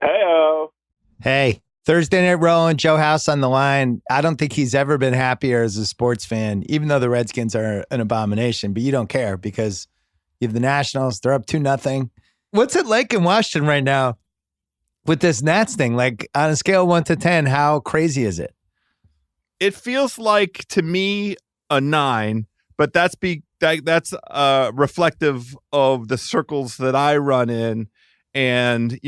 Hey-o. Hey, Thursday Night Rolling, Joe House on the line. I don't think he's ever been happier as a sports fan, even though the Redskins are an abomination, but you don't care because you have the Nationals. They're up 2-0. What's it like in Washington right now with this Nats thing? Like on a scale of 1 to 10, how crazy is it? It feels like to me a 9, but that's reflective of the circles that I run in. And,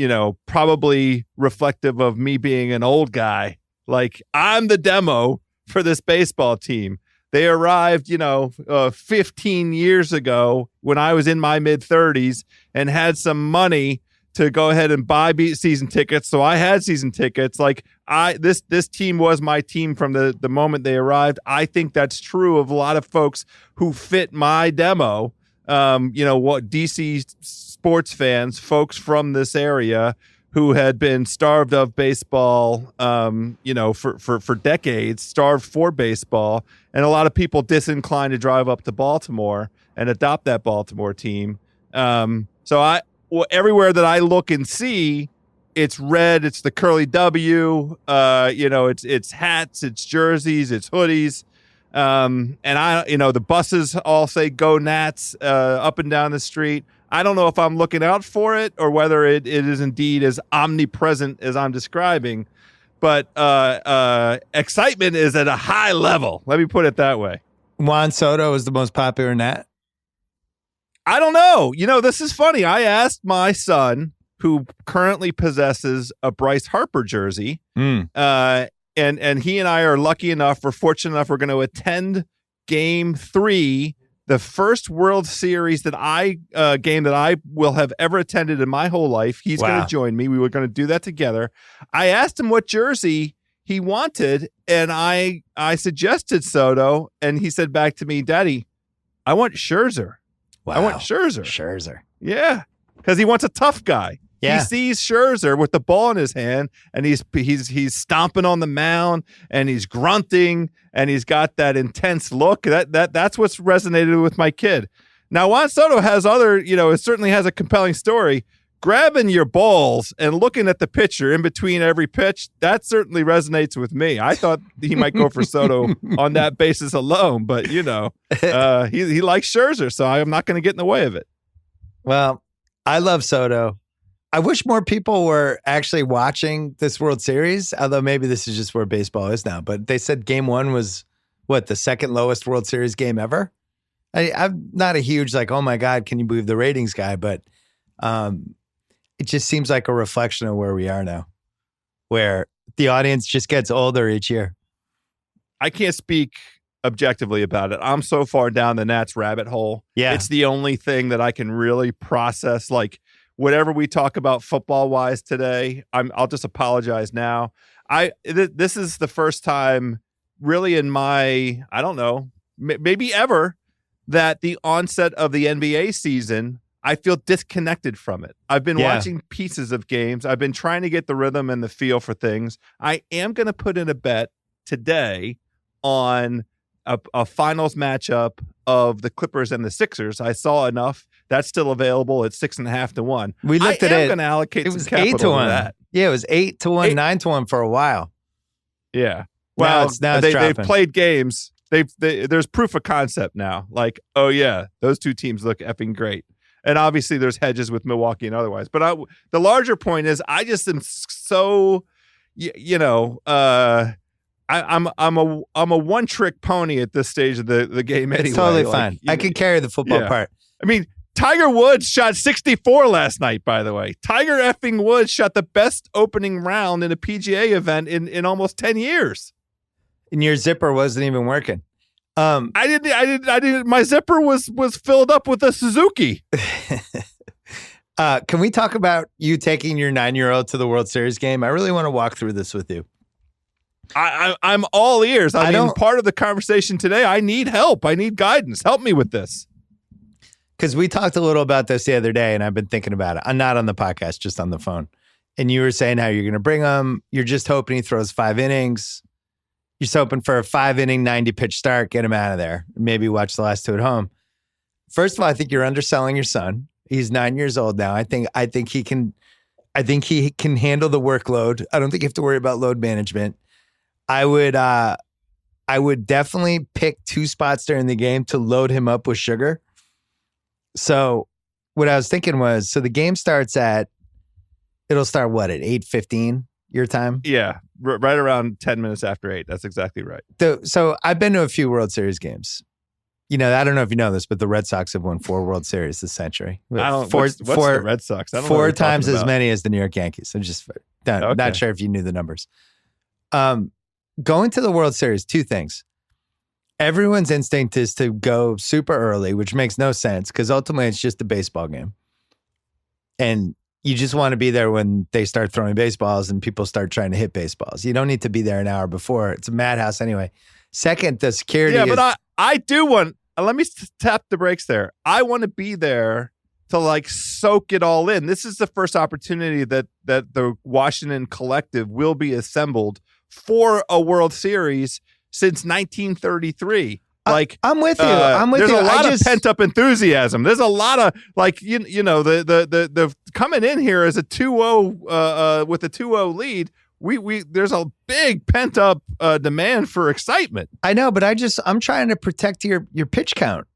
probably reflective of me being an old guy. Like, I'm the demo for this baseball team. They arrived, 15 years ago when I was in my mid-30s and had some money to go ahead and buy season tickets. So I had season tickets. Like, this team was my team from the moment they arrived. I think that's true of a lot of folks who fit my demo. What DC sports fans, folks from this area who had been starved of baseball, for decades, starved for baseball, and a lot of people disinclined to drive up to Baltimore and adopt that Baltimore team. Everywhere that I look and see, it's red, it's the curly W, it's hats, it's jerseys, it's hoodies. And the buses all say "Go Nats" up and down the street. I don't know if I'm looking out for it or whether it is indeed as omnipresent as I'm describing, but excitement is at a high level. Let me put it that way. Juan Soto is the most popular Nat? I don't know. This is funny. I asked my son, who currently possesses a Bryce Harper jersey, and he and I are lucky enough, we're fortunate enough, we're going to attend Game 3, the first World Series game that I will have ever attended in my whole life. He's going to join me. We were going to do that together. I asked him what jersey he wanted, and I suggested Soto, and he said back to me, "Daddy, I want Scherzer." Wow. I want Scherzer. Scherzer. Yeah, because he wants a tough guy. Yeah. He sees Scherzer with the ball in his hand, and he's stomping on the mound, and he's grunting, and he's got that intense look. That's what's resonated with my kid. Now, Juan Soto has it certainly has a compelling story. Grabbing your balls and looking at the pitcher in between every pitch, that certainly resonates with me. I thought he might go for Soto on that basis alone, but he likes Scherzer, so I'm not going to get in the way of it. Well, I love Soto. I wish more people were actually watching this World Series, although maybe this is just where baseball is now. But they said Game 1 was, the second lowest World Series game ever? I'm not a huge, oh my God, can you believe the ratings guy? But it just seems like a reflection of where we are now, where the audience just gets older each year. I can't speak objectively about it. I'm so far down the Nats rabbit hole. Yeah. It's the only thing that I can really process, whatever we talk about football wise today, I'll just apologize now. This is the first time really in my, I don't know, maybe ever, that the onset of the NBA season, I feel disconnected from it. I've been watching pieces of games. I've been trying to get the rhythm and the feel for things. I am going to put in a bet today on a finals matchup of the Clippers and the Sixers. I saw enough. That's still available at 6.5 to 1. We looked at it. I'm going to allocate it was some capital 8 to 1. to that. Yeah, it was 8 to 1, 9 to 1 for a while. Yeah. Well, now it's they've played games. There's proof of concept now. Oh yeah, those two teams look effing great. And obviously there's hedges with Milwaukee and otherwise. But the larger point is I just am so, I'm a one-trick pony at this stage of the game anyway. It's totally fine. I can carry the football part. I mean, Tiger Woods shot 64 last night, by the way. Tiger effing Woods shot the best opening round in a PGA event in almost 10 years. And your zipper wasn't even working. I didn't. My zipper was filled up with a Suzuki. Can we talk about you taking your 9-year-old to the World Series game? I really want to walk through this with you. I'm all ears. I mean, part of the conversation today, I need help. I need guidance. Help me with this. Because we talked a little about this the other day, and I've been thinking about it. I'm not on the podcast, just on the phone. And you were saying how you're going to bring him. You're just hoping he throws 5 innings. You're just hoping for a 5-inning, 90-pitch start, get him out of there. Maybe watch the last 2 at home. First of all, I think you're underselling your son. He's 9 years old now. I think he can I think he can handle the workload. I don't think you have to worry about load management. I would definitely pick 2 spots during the game to load him up with sugar. So what I was thinking was, so the game starts it'll start what, at 8:15 your time? Yeah, right around 10 minutes after 8. That's exactly right. So I've been to a few World Series games. You know, I don't know if you know this, but the Red Sox have won 4 World Series this century. What's the Red Sox? I don't know 4 times as many as the New York Yankees. I'm just not sure if you knew the numbers. Going to the World Series, 2 things. Everyone's instinct is to go super early, which makes no sense because ultimately it's just a baseball game. And you just want to be there when they start throwing baseballs and people start trying to hit baseballs. You don't need to be there an hour before. It's a madhouse anyway. Second, the security but I do want, let me tap the brakes there. I want to be there to like soak it all in. This is the first opportunity that the Washington collective will be assembled for a World Series since 1933. Like I'm with you. There's a lot of pent up enthusiasm. There's a lot of like you know the coming in here as a 2-0 with a 2-0 lead. We there's a big pent up demand for excitement. I know, but I'm trying to protect your pitch count.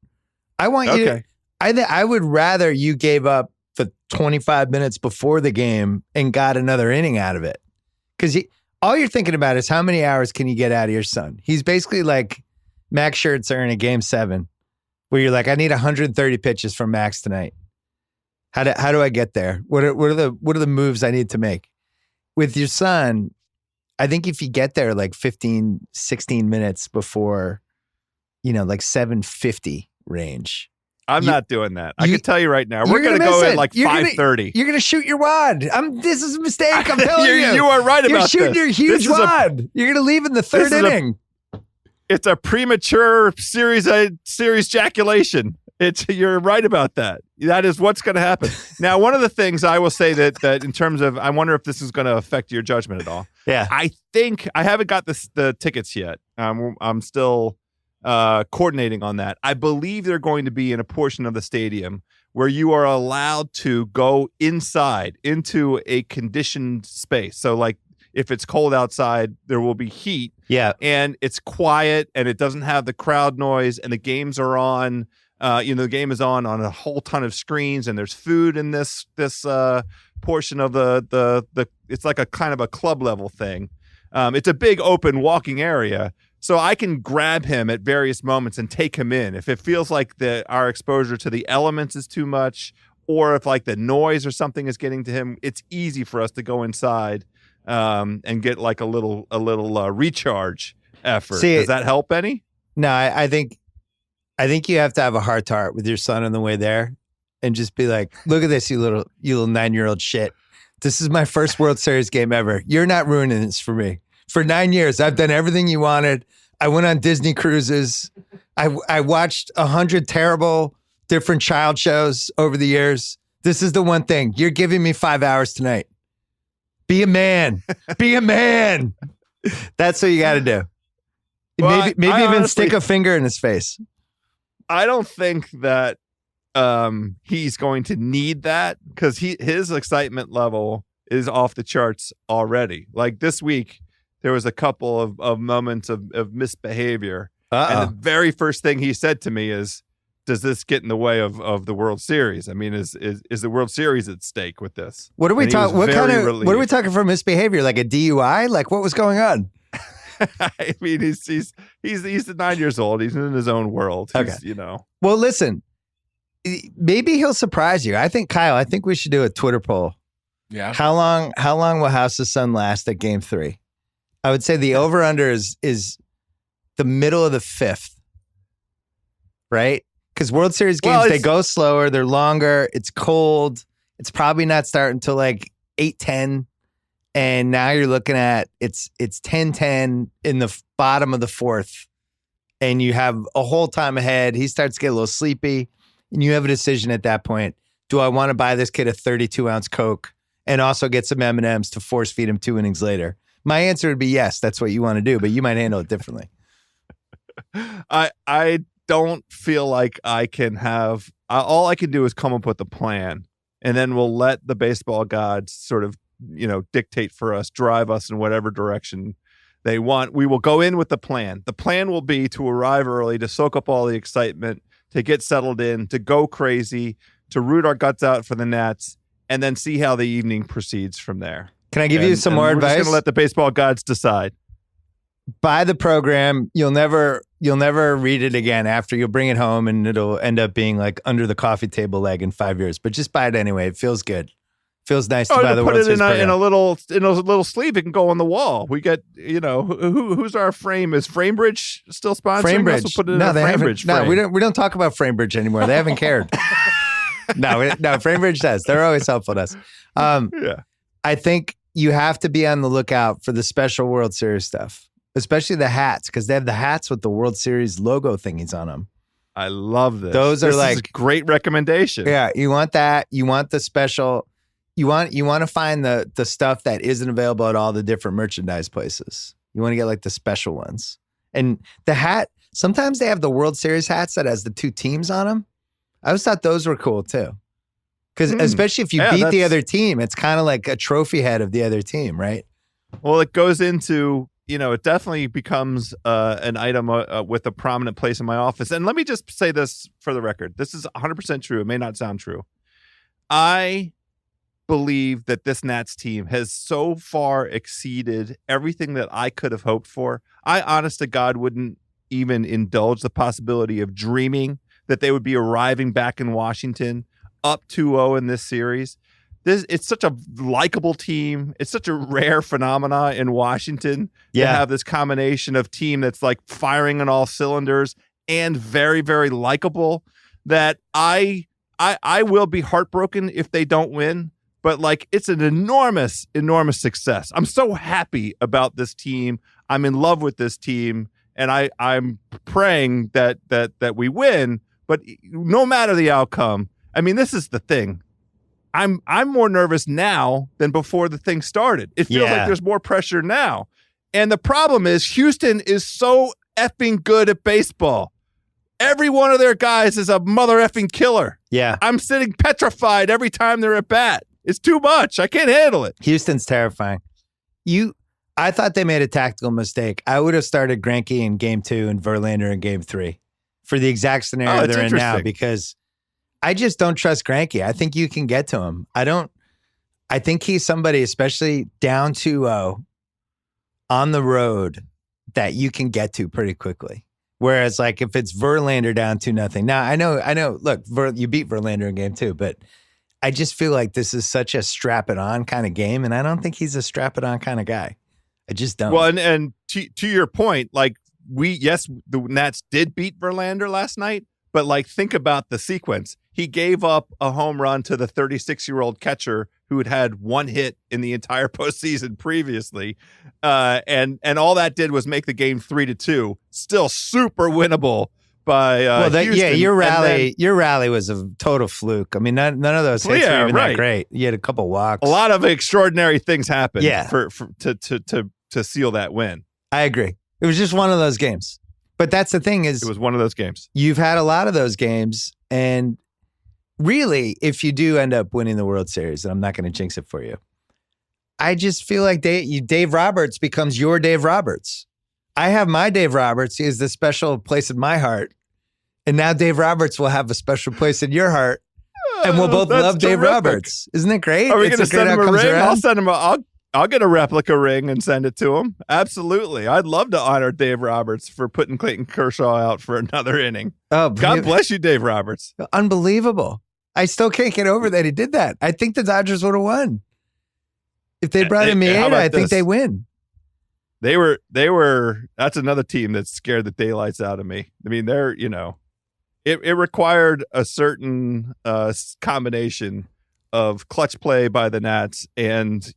I want you to, I would rather you gave up the 25 minutes before the game and got another inning out of it. Because all you're thinking about is how many hours can you get out of your son? He's basically like Max Scherzer in a game 7 where you're like, I need 130 pitches from Max tonight. How do I get there? What are the moves I need to make? With your son, I think if you get there like 15, 16 minutes before, like 7:50 range. I'm not doing that. I can tell you right now. We're going to go at like 5:30. You're going to shoot your wad. This is a mistake. I'm telling you. You are right about this. You're shooting your huge wad. You're going to leave in the 3rd inning. It's a premature series ejaculation. You're right about that. That is what's going to happen. Now, one of the things I will say that in terms of, I wonder if this is going to affect your judgment at all. Yeah. I think I haven't got the tickets yet. I'm still coordinating on that. I believe they're going to be in a portion of the stadium where you are allowed to go inside into a conditioned space. So like if it's cold outside, there will be heat. Yeah. And it's quiet and it doesn't have the crowd noise and the games are on. The game is on a whole ton of screens, and there's food in this portion of the. It's like a kind of a club level thing. It's a big open walking area, so I can grab him at various moments and take him in if it feels like our exposure to the elements is too much, or if like the noise or something is getting to him. It's easy for us to go inside and get like a little recharge effort. Does that help any? No, I think you have to have a heart to heart with your son on the way there and just be like, look at this, you little 9-year-old shit. This is my first World Series game ever. You're not ruining this for me. For 9 years, I've done everything you wanted. I went on Disney cruises. I watched 100 terrible different child shows over the years. This is the one thing. You're giving me 5 hours tonight. Be a man. Be a man. That's what you got to do. Well, maybe I even honestly, stick a finger in his face. I don't think that he's going to need that because his excitement level is off the charts already. Like this week, there was a couple of moments of misbehavior. And the very first thing he said to me is, does this get in the way of the World Series? I mean, is the World Series at stake with this? What are we talking? What are we talking for misbehavior? Like a DUI? Like what was going on? I mean, he's 9 years old. He's in his own world. Well, listen, maybe he'll surprise you. I think we should do a Twitter poll. Yeah. How long will House of Sun last at Game 3? I would say the over under is the middle of the 5th, right? Because World Series games, they go slower, they're longer, it's cold. It's probably not starting until like 8:10. And now you're looking at it's 10:10 in the bottom of the 4th, and you have a whole time ahead. He starts to get a little sleepy, and you have a decision at that point. Do I want to buy this kid a 32-ounce Coke and also get some M&Ms to force feed him 2 innings later? My answer would be yes, that's what you want to do, but you might handle it differently. I don't feel like I can have all I can do is come up with a plan and then we'll let the baseball gods sort of, dictate for us, drive us in whatever direction they want. We will go in with the plan. The plan will be to arrive early, to soak up all the excitement, to get settled in, to go crazy, to root our guts out for the Nats, and then see how the evening proceeds from there. Can I give you some more advice? We're just going to let the baseball gods decide. Buy the program. You'll never read it again after. You'll bring it home and it'll end up being like under the coffee table leg in 5 years. But just buy it anyway. It feels good. Feels nice to buy the World Series program. In a little sleeve. It can go on the wall. We get who's our frame? Is Framebridge still sponsoring? Framebridge. Us? We'll put it in a Framebridge frame. No, we don't talk about Framebridge anymore. They haven't cared. No, Framebridge does. They're always helpful to us. Yeah. I think you have to be on the lookout for the special World Series stuff, especially the hats, because they have the hats with the World Series logo thingies on them. I love this. Those are is a great recommendation. Yeah, you want that. You want the special. You want to find the stuff that isn't available at all the different merchandise places. You want to get like the special ones. And the hat, sometimes they have the World Series hats that has the two teams on them. I always thought those were cool too. Because especially if you beat the other team, it's kind of like a trophy head of the other team, right? Well, it goes into, it definitely becomes an item with a prominent place in my office. And let me just say this for the record. This is 100% true. It may not sound true. I believe that this Nats team has so far exceeded everything that I could have hoped for. I, honest to God, wouldn't even indulge the possibility of dreaming that they would be arriving back in Washington up 2-0 in this series. It's such a likable team. It's such a rare phenomena in Washington to have this combination of team that's like firing on all cylinders and very, very likable, that I will be heartbroken if they don't win. But like, it's an enormous, enormous success. I'm so happy about this team. I'm in love with this team, and I'm praying that we win. But no matter the outcome, I mean, this is the thing. I'm more nervous now than before the thing started. It feels like there's more pressure now. And the problem is Houston is so effing good at baseball. Every one of their guys is a mother effing killer. Yeah. I'm sitting petrified every time they're at bat. It's too much. I can't handle it. Houston's terrifying. I thought they made a tactical mistake. I would have started Greinke in game 2 and Verlander in game 3 for the exact scenario they're in now, because I just don't trust Greinke. I think you can get to him. I think he's somebody, especially down 2-0 on the road, that you can get to pretty quickly. Whereas like if it's Verlander down 2-0. Now I know, look, you beat Verlander in game 2, but I just feel like this is such a strap it on kind of game. And I don't think he's a strap it on kind of guy. I just don't. Well, and to your point, like the Nats did beat Verlander last night, but like think about the sequence. He gave up a home run to the 36-year-old catcher who had one hit in the entire postseason previously. And all that did was make the game 3-2, still super winnable by Houston. Your rally was a total fluke. I mean, none of those hits were even that great. You had a couple walks. A lot of extraordinary things happened to seal that win. I agree. It was just one of those games. But that's the thing is, it was one of those games. You've had a lot of those games, and really, if you do end up winning the World Series, and I'm not going to jinx it for you, I just feel like Dave Roberts becomes your Dave Roberts. I have my Dave Roberts. He has the special place in my heart. And now Dave Roberts will have a special place in your heart. And we'll both love Dave Roberts. Isn't it great? Are we going to send him a ring? I'll send him I'll get a replica ring and send it to him. Absolutely. I'd love to honor Dave Roberts for putting Clayton Kershaw out for another inning. Oh, God bless you, Dave Roberts. Unbelievable. I still can't get over that he did that. I think the Dodgers would have won. If they brought in Maeda, I think they win. They were, that's another team that scared the daylights out of me. I mean, it required a certain combination of clutch play by the Nats and,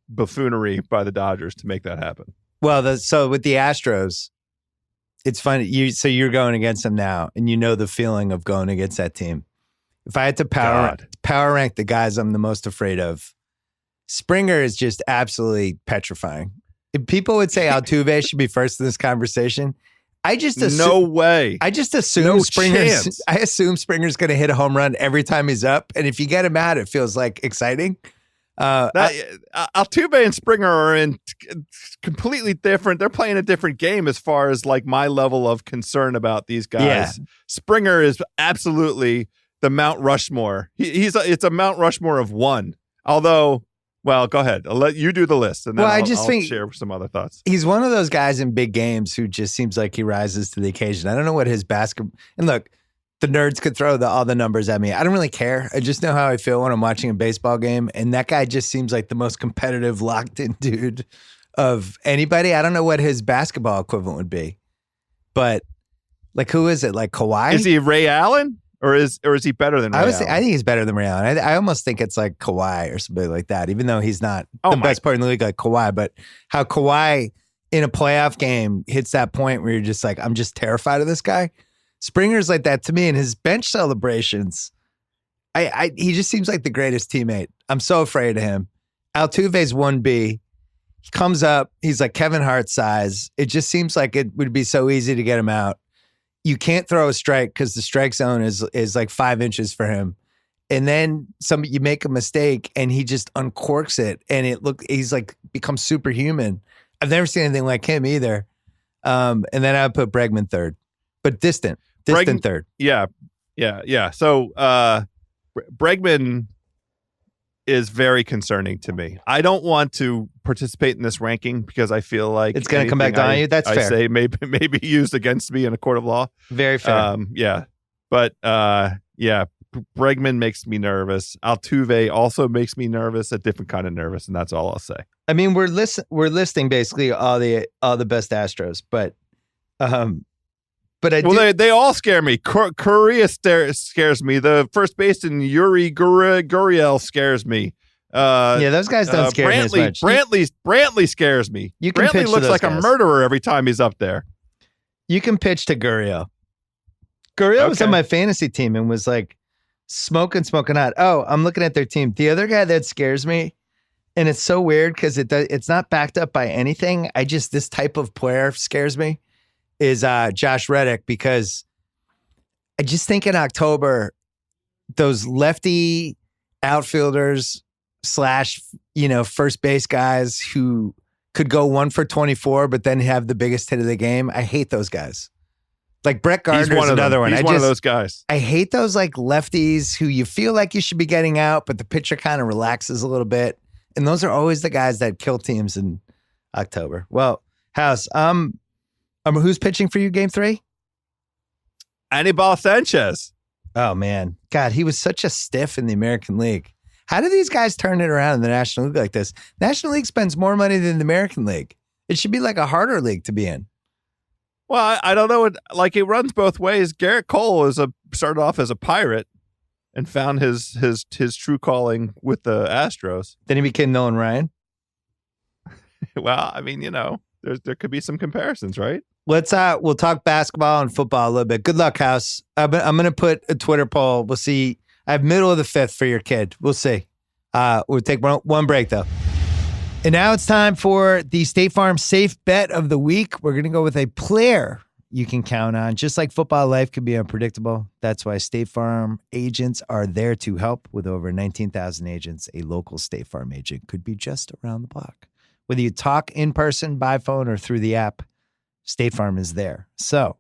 buffoonery by the Dodgers to make that happen. Well, so with the Astros, it's funny. You're going against them now, and you know the feeling of going against that team. If I had to power rank the guys I'm the most afraid of, Springer is just absolutely petrifying. If people would say Altuve should be first in this conversation, I just no way. I just assume No Springer's. chance. I assume Springer's going to hit a home run every time he's up, and if you get him out, it feels like exciting. Altuve and Springer are in completely different. They're playing a different game as far as like my level of concern about these guys. Yeah. Springer is absolutely the Mount Rushmore. It's a Mount Rushmore of one. Although, well, go ahead. I'll let you do the list, and then I'll think share some other thoughts. He's one of those guys in big games who just seems like he rises to the occasion. I don't know what his basketball. And look, the nerds could throw all the numbers at me. I don't really care. I just know how I feel when I'm watching a baseball game, and that guy just seems like the most competitive, locked-in dude of anybody. I don't know what his basketball equivalent would be, but like, who is it? Like Kawhi? Is he Ray Allen? Or is he better than Ray Allen? I think he's better than Ray Allen. I almost think it's like Kawhi or somebody like that, even though he's not the best player in the league like Kawhi. But how Kawhi in a playoff game hits that point where you're just like, I'm just terrified of this guy. Springer's like that to me, and his bench celebrations, he just seems like the greatest teammate. I'm so afraid of him. Altuve's 1B. He comes up. He's like Kevin Hart size. It just seems like it would be so easy to get him out. You can't throw a strike because the strike zone is like 5 inches for him. And then you make a mistake and he just uncorks it, and he's like becomes superhuman. I've never seen anything like him either. And then I would put Bregman third, but distant third. Yeah. So Bregman is very concerning to me. I don't want to participate in this ranking because I feel like it's going to come back down on you. That's fair. I say maybe used against me in a court of law. Very fair. But Bregman makes me nervous. Altuve also makes me nervous, a different kind of nervous, and that's all I'll say. I mean, we're listing basically all the best Astros, but they all scare me. Correa scares me. The first baseman Yuri Gurriel scares me. Those guys don't scare me as much. Brantley scares me. Brantley looks like a murderer every time he's up there. You can pitch to Gurriel. Gurriel was on my fantasy team and was like smoking hot. Oh, I'm looking at their team. The other guy that scares me, and it's so weird because it's not backed up by anything. This type of player scares me. Is Josh Reddick, because I just think in October, those lefty outfielders / first base guys who could go 1 for 24, but then have the biggest hit of the game. I hate those guys. Like Brett Gardner's another one. He's one of those guys. I hate those like lefties who you feel like you should be getting out, but the pitcher kind of relaxes a little bit. And those are always the guys that kill teams in October. Well, House, who's pitching for you game 3? Anibal Sanchez. Oh, man. God, he was such a stiff in the American League. How do these guys turn it around in the National League like this? National League spends more money than the American League. It should be like a harder league to be in. Well, I don't know. It runs both ways. Garrett Cole started off as a Pirate and found his true calling with the Astros. Then he became Nolan Ryan. Well, I mean, there could be some comparisons, right? We'll talk basketball and football a little bit. Good luck, House. I'm going to put a Twitter poll. We'll see. I have middle of the 5th for your kid. We'll see. We'll take one break, though. And now it's time for the State Farm Safe Bet of the Week. We're going to go with a player you can count on. Just like football, life can be unpredictable. That's why State Farm agents are there to help. With over 19,000 agents, a local State Farm agent could be just around the block. Whether you talk in person, by phone, or through the app, State Farm is there. So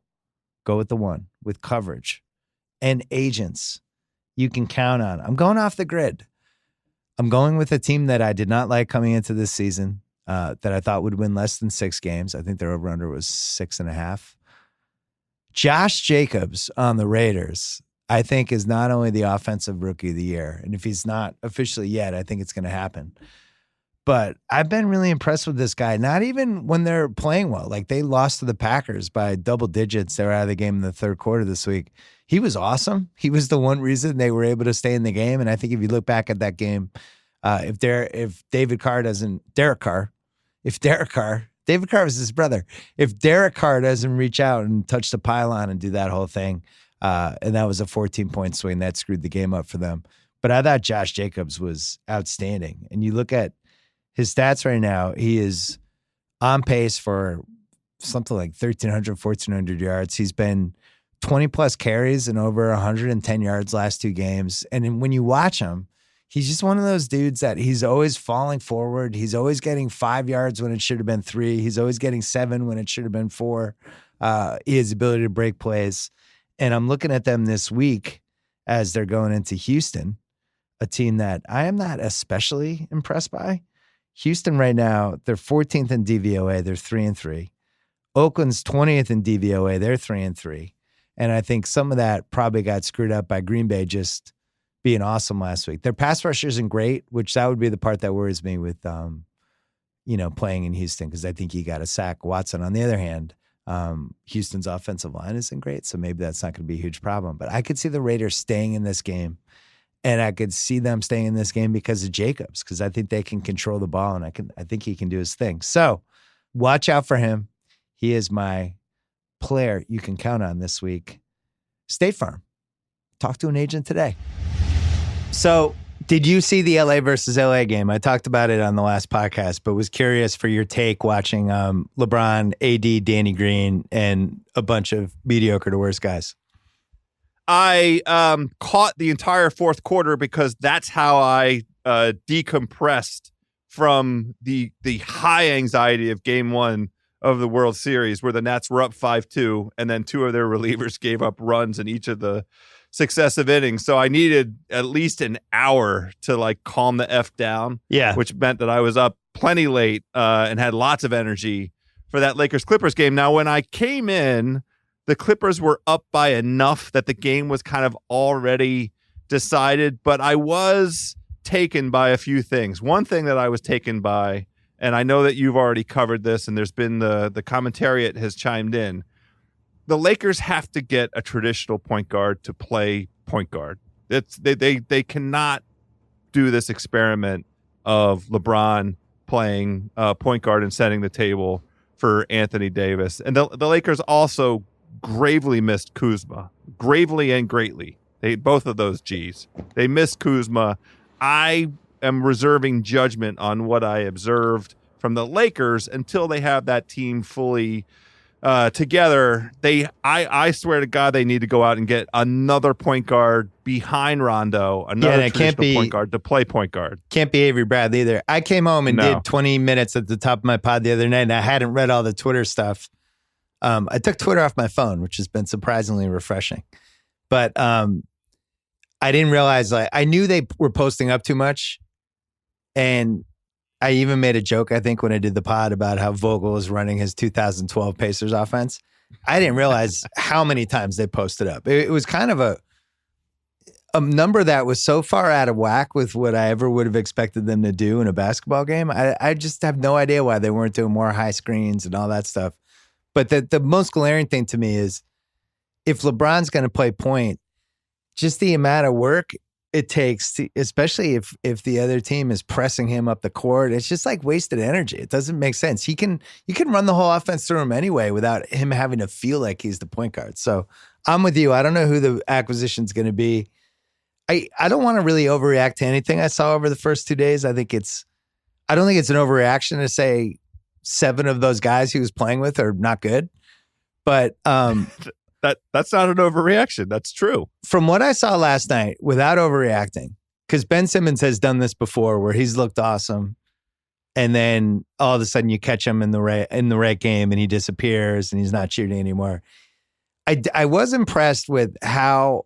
go with the one with coverage and agents you can count on. I'm going off the grid. I'm going with a team that I did not like coming into this season, that I thought would win less than 6 games. I think their over-under was 6.5. Josh Jacobs on the Raiders, I think, is not only the offensive rookie of the year, and if he's not officially yet, I think it's going to happen. But I've been really impressed with this guy, not even when they're playing well. Like, they lost to the Packers by double digits. They were out of the game in the third quarter this week. He was awesome. He was the one reason they were able to stay in the game. And I think if you look back at that game, if David Carr doesn't, Derek Carr, David Carr was his brother. If Derek Carr doesn't reach out and touch the pylon and do that whole thing, and that was a 14-point swing, that screwed the game up for them. But I thought Josh Jacobs was outstanding. And you look at his stats right now, he is on pace for something like 1,300, 1,400 yards. He's been 20 plus carries and over 110 yards last 2 games. And when you watch him, he's just one of those dudes that he's always falling forward. He's always getting 5 yards when it should have been 3. He's always getting 7 when it should have been 4. He has the ability to break plays. And I'm looking at them this week as they're going into Houston, a team that I am not especially impressed by. Houston right now, they're 14th in DVOA. They're 3-3. Oakland's 20th in DVOA. They're 3-3. And I think some of that probably got screwed up by Green Bay just being awesome last week. Their pass rush isn't great, which that would be the part that worries me with, playing in Houston, because I think you got to sack Watson. On the other hand, Houston's offensive line isn't great, so maybe that's not going to be a huge problem. But I could see the Raiders staying in this game, and I could see them staying in this game because of Jacobs, because I think they can control the ball, and I think he can do his thing. So watch out for him. He is my player you can count on this week. State Farm. Talk to an agent today. So did you see the LA versus LA game? I talked about it on the last podcast, but was curious for your take watching LeBron, AD, Danny Green, and a bunch of mediocre to worse guys. I caught the entire fourth quarter because that's how I decompressed from the high anxiety of game 1 of the World Series, where the Nats were up 5-2, and then 2 of their relievers gave up runs in each of the successive innings. So I needed at least an hour to calm the F down. Yeah. Which meant that I was up plenty late and had lots of energy for that Lakers-Clippers game. Now, when I came in, the Clippers were up by enough that the game was kind of already decided, but I was taken by a few things. One thing that I was taken by, and I know that you've already covered this, and there's been the commentariat has chimed in. The Lakers have to get a traditional point guard to play point guard. They cannot do this experiment of LeBron playing point guard and setting the table for Anthony Davis. And the Lakers also gravely missed Kuzma. Gravely and greatly. Both of those G's. They missed Kuzma. I am reserving judgment on what I observed from the Lakers until they have that team fully together. I swear to God, they need to go out and get another point guard behind Rondo, another traditional point guard to play point guard. Can't be Avery Bradley either. I came home and did 20 minutes at the top of my pod the other night, and I hadn't read all the Twitter stuff. I took Twitter off my phone, which has been surprisingly refreshing. But I didn't realize, I knew they were posting up too much. And I even made a joke, I think, when I did the pod about how Vogel was running his 2012 Pacers offense. I didn't realize how many times they posted up. It was kind of a number that was so far out of whack with what I ever would have expected them to do in a basketball game. I just have no idea why they weren't doing more high screens and all that stuff. But the most glaring thing to me is if LeBron's going to play point, just the amount of work it takes, especially if the other team is pressing him up the court, it's just like wasted energy. It doesn't make sense. You can run the whole offense through him anyway without him having to feel like he's the point guard. So I'm with you. I don't know who the acquisition's going to be. I don't want to really overreact to anything I saw over the first 2 days. I don't think it's an overreaction to say 7 of those guys he was playing with are not good. But that's not an overreaction. That's true. From what I saw last night, without overreacting, because Ben Simmons has done this before where he's looked awesome, and then all of a sudden you catch him in the right game and he disappears and he's not shooting anymore. I was impressed with how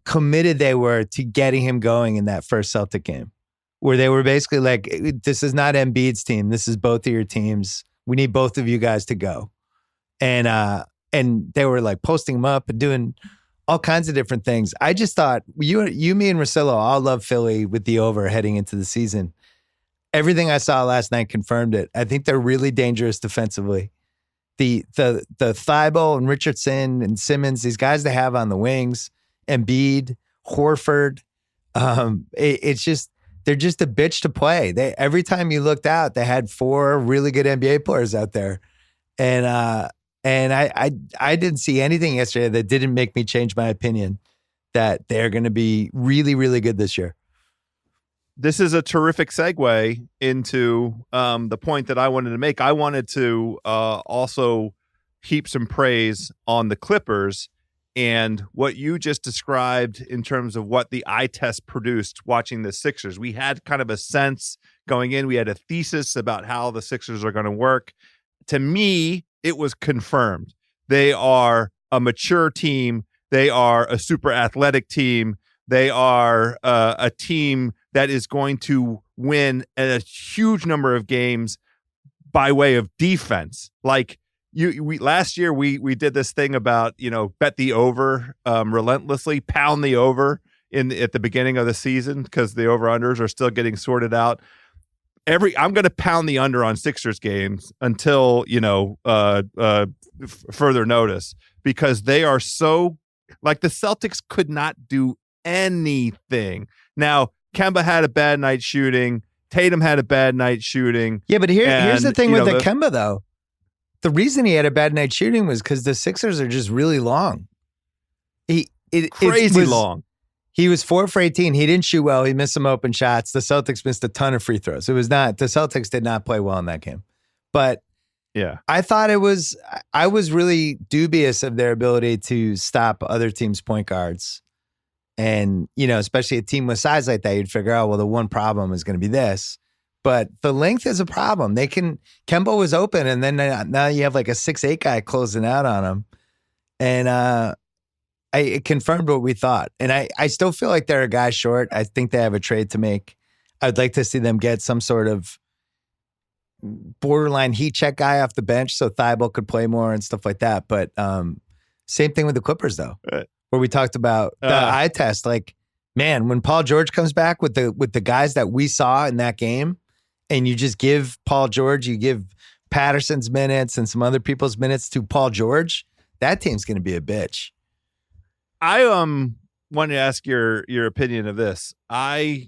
committed they were to getting him going in that first Celtic game, where they were basically like, this is not Embiid's team. This is both of your teams. We need both of you guys to go. And they were like posting him up and doing all kinds of different things. I just thought, me, and Russillo all love Philly with the over heading into the season. Everything I saw last night confirmed it. I think they're really dangerous defensively. The Thibault and Richardson and Simmons, these guys they have on the wings, Embiid, Horford, it's just, they're just a bitch to play. Every time you looked out, they had 4 really good NBA players out there. And I didn't see anything yesterday that didn't make me change my opinion that they're going to be really, really good this year. this is a terrific segue into the point that I wanted to make. I wanted to also heap some praise on the Clippers and what you just described in terms of what the eye test produced watching the Sixers. We had kind of a sense going in. We had a thesis about how the Sixers are going to work. To me, it was confirmed. They are a mature team. They are a super athletic team. They are a team that is going to win a huge number of games by way of defense. Like last year, we did this thing about, bet the over relentlessly, pound the over at the beginning of the season because the over-unders are still getting sorted out. I'm going to pound the under on Sixers games until, further notice, because they are so, like, the Celtics could not do anything. Now, Kemba had a bad night shooting. Tatum had a bad night shooting. Yeah, but here's the thing with the Kemba, though. The reason he had a bad night shooting was because the Sixers are just really long. Crazy long. He was 4 for 18. He didn't shoot well. He missed some open shots. The Celtics missed a ton of free throws. The Celtics did not play well in that game. But yeah, I was really dubious of their ability to stop other teams' point guards. And, especially a team with size like that, you'd figure out, well, the one problem is going to be this. But the length is a problem. Kemba was open, and then now you have like a 6'8" guy closing out on him. And it confirmed what we thought. And I still feel like they're a guy short. I think they have a trade to make. I'd like to see them get some sort of borderline heat check guy off the bench so Thibault could play more and stuff like that. But same thing with the Clippers, though. Right. Where we talked about the eye test. Like, man, when Paul George comes back with the guys that we saw in that game, and you just give Paul George, you give Patterson's minutes and some other people's minutes to Paul George, that team's going to be a bitch. I wanted to ask your opinion of this. I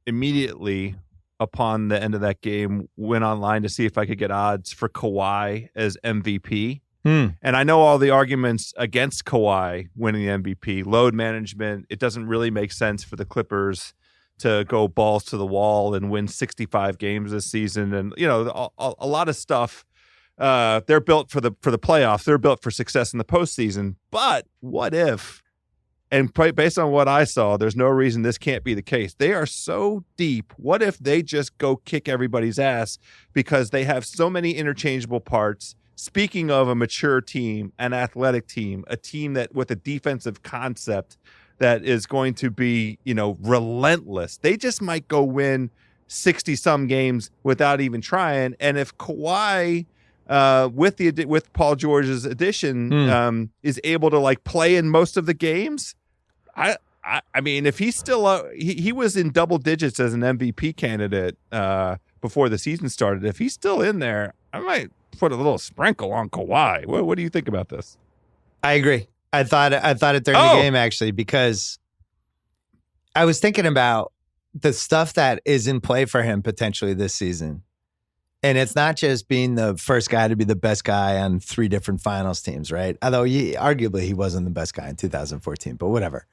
immediately, upon the end of that game, went online to see if I could get odds for Kawhi as MVP. And I know all the arguments against Kawhi winning the MVP, load management. It doesn't really make sense for the Clippers to go balls to the wall and win 65 games this season. And, a lot of stuff. They're built for the playoffs. They're built for success in the postseason. But what if, and based on what I saw, there's no reason this can't be the case. They are so deep. What if they just go kick everybody's ass because they have so many interchangeable parts? Speaking of a mature team, an athletic team, a team that with a defensive concept that is going to be, relentless. They just might go win 60-some games without even trying. And if Kawhi, with Paul George's addition, is able to play in most of the games, I mean, if he's still he was in double digits as an MVP candidate before the season started. If he's still in there, I might put a little sprinkle on Kawhi. What do you think about this? I agree. I thought it during the game, actually, because I was thinking about the stuff that is in play for him potentially this season. And it's not just being the first guy to be the best guy on 3 different finals teams, right? Although arguably he wasn't the best guy in 2014, but whatever.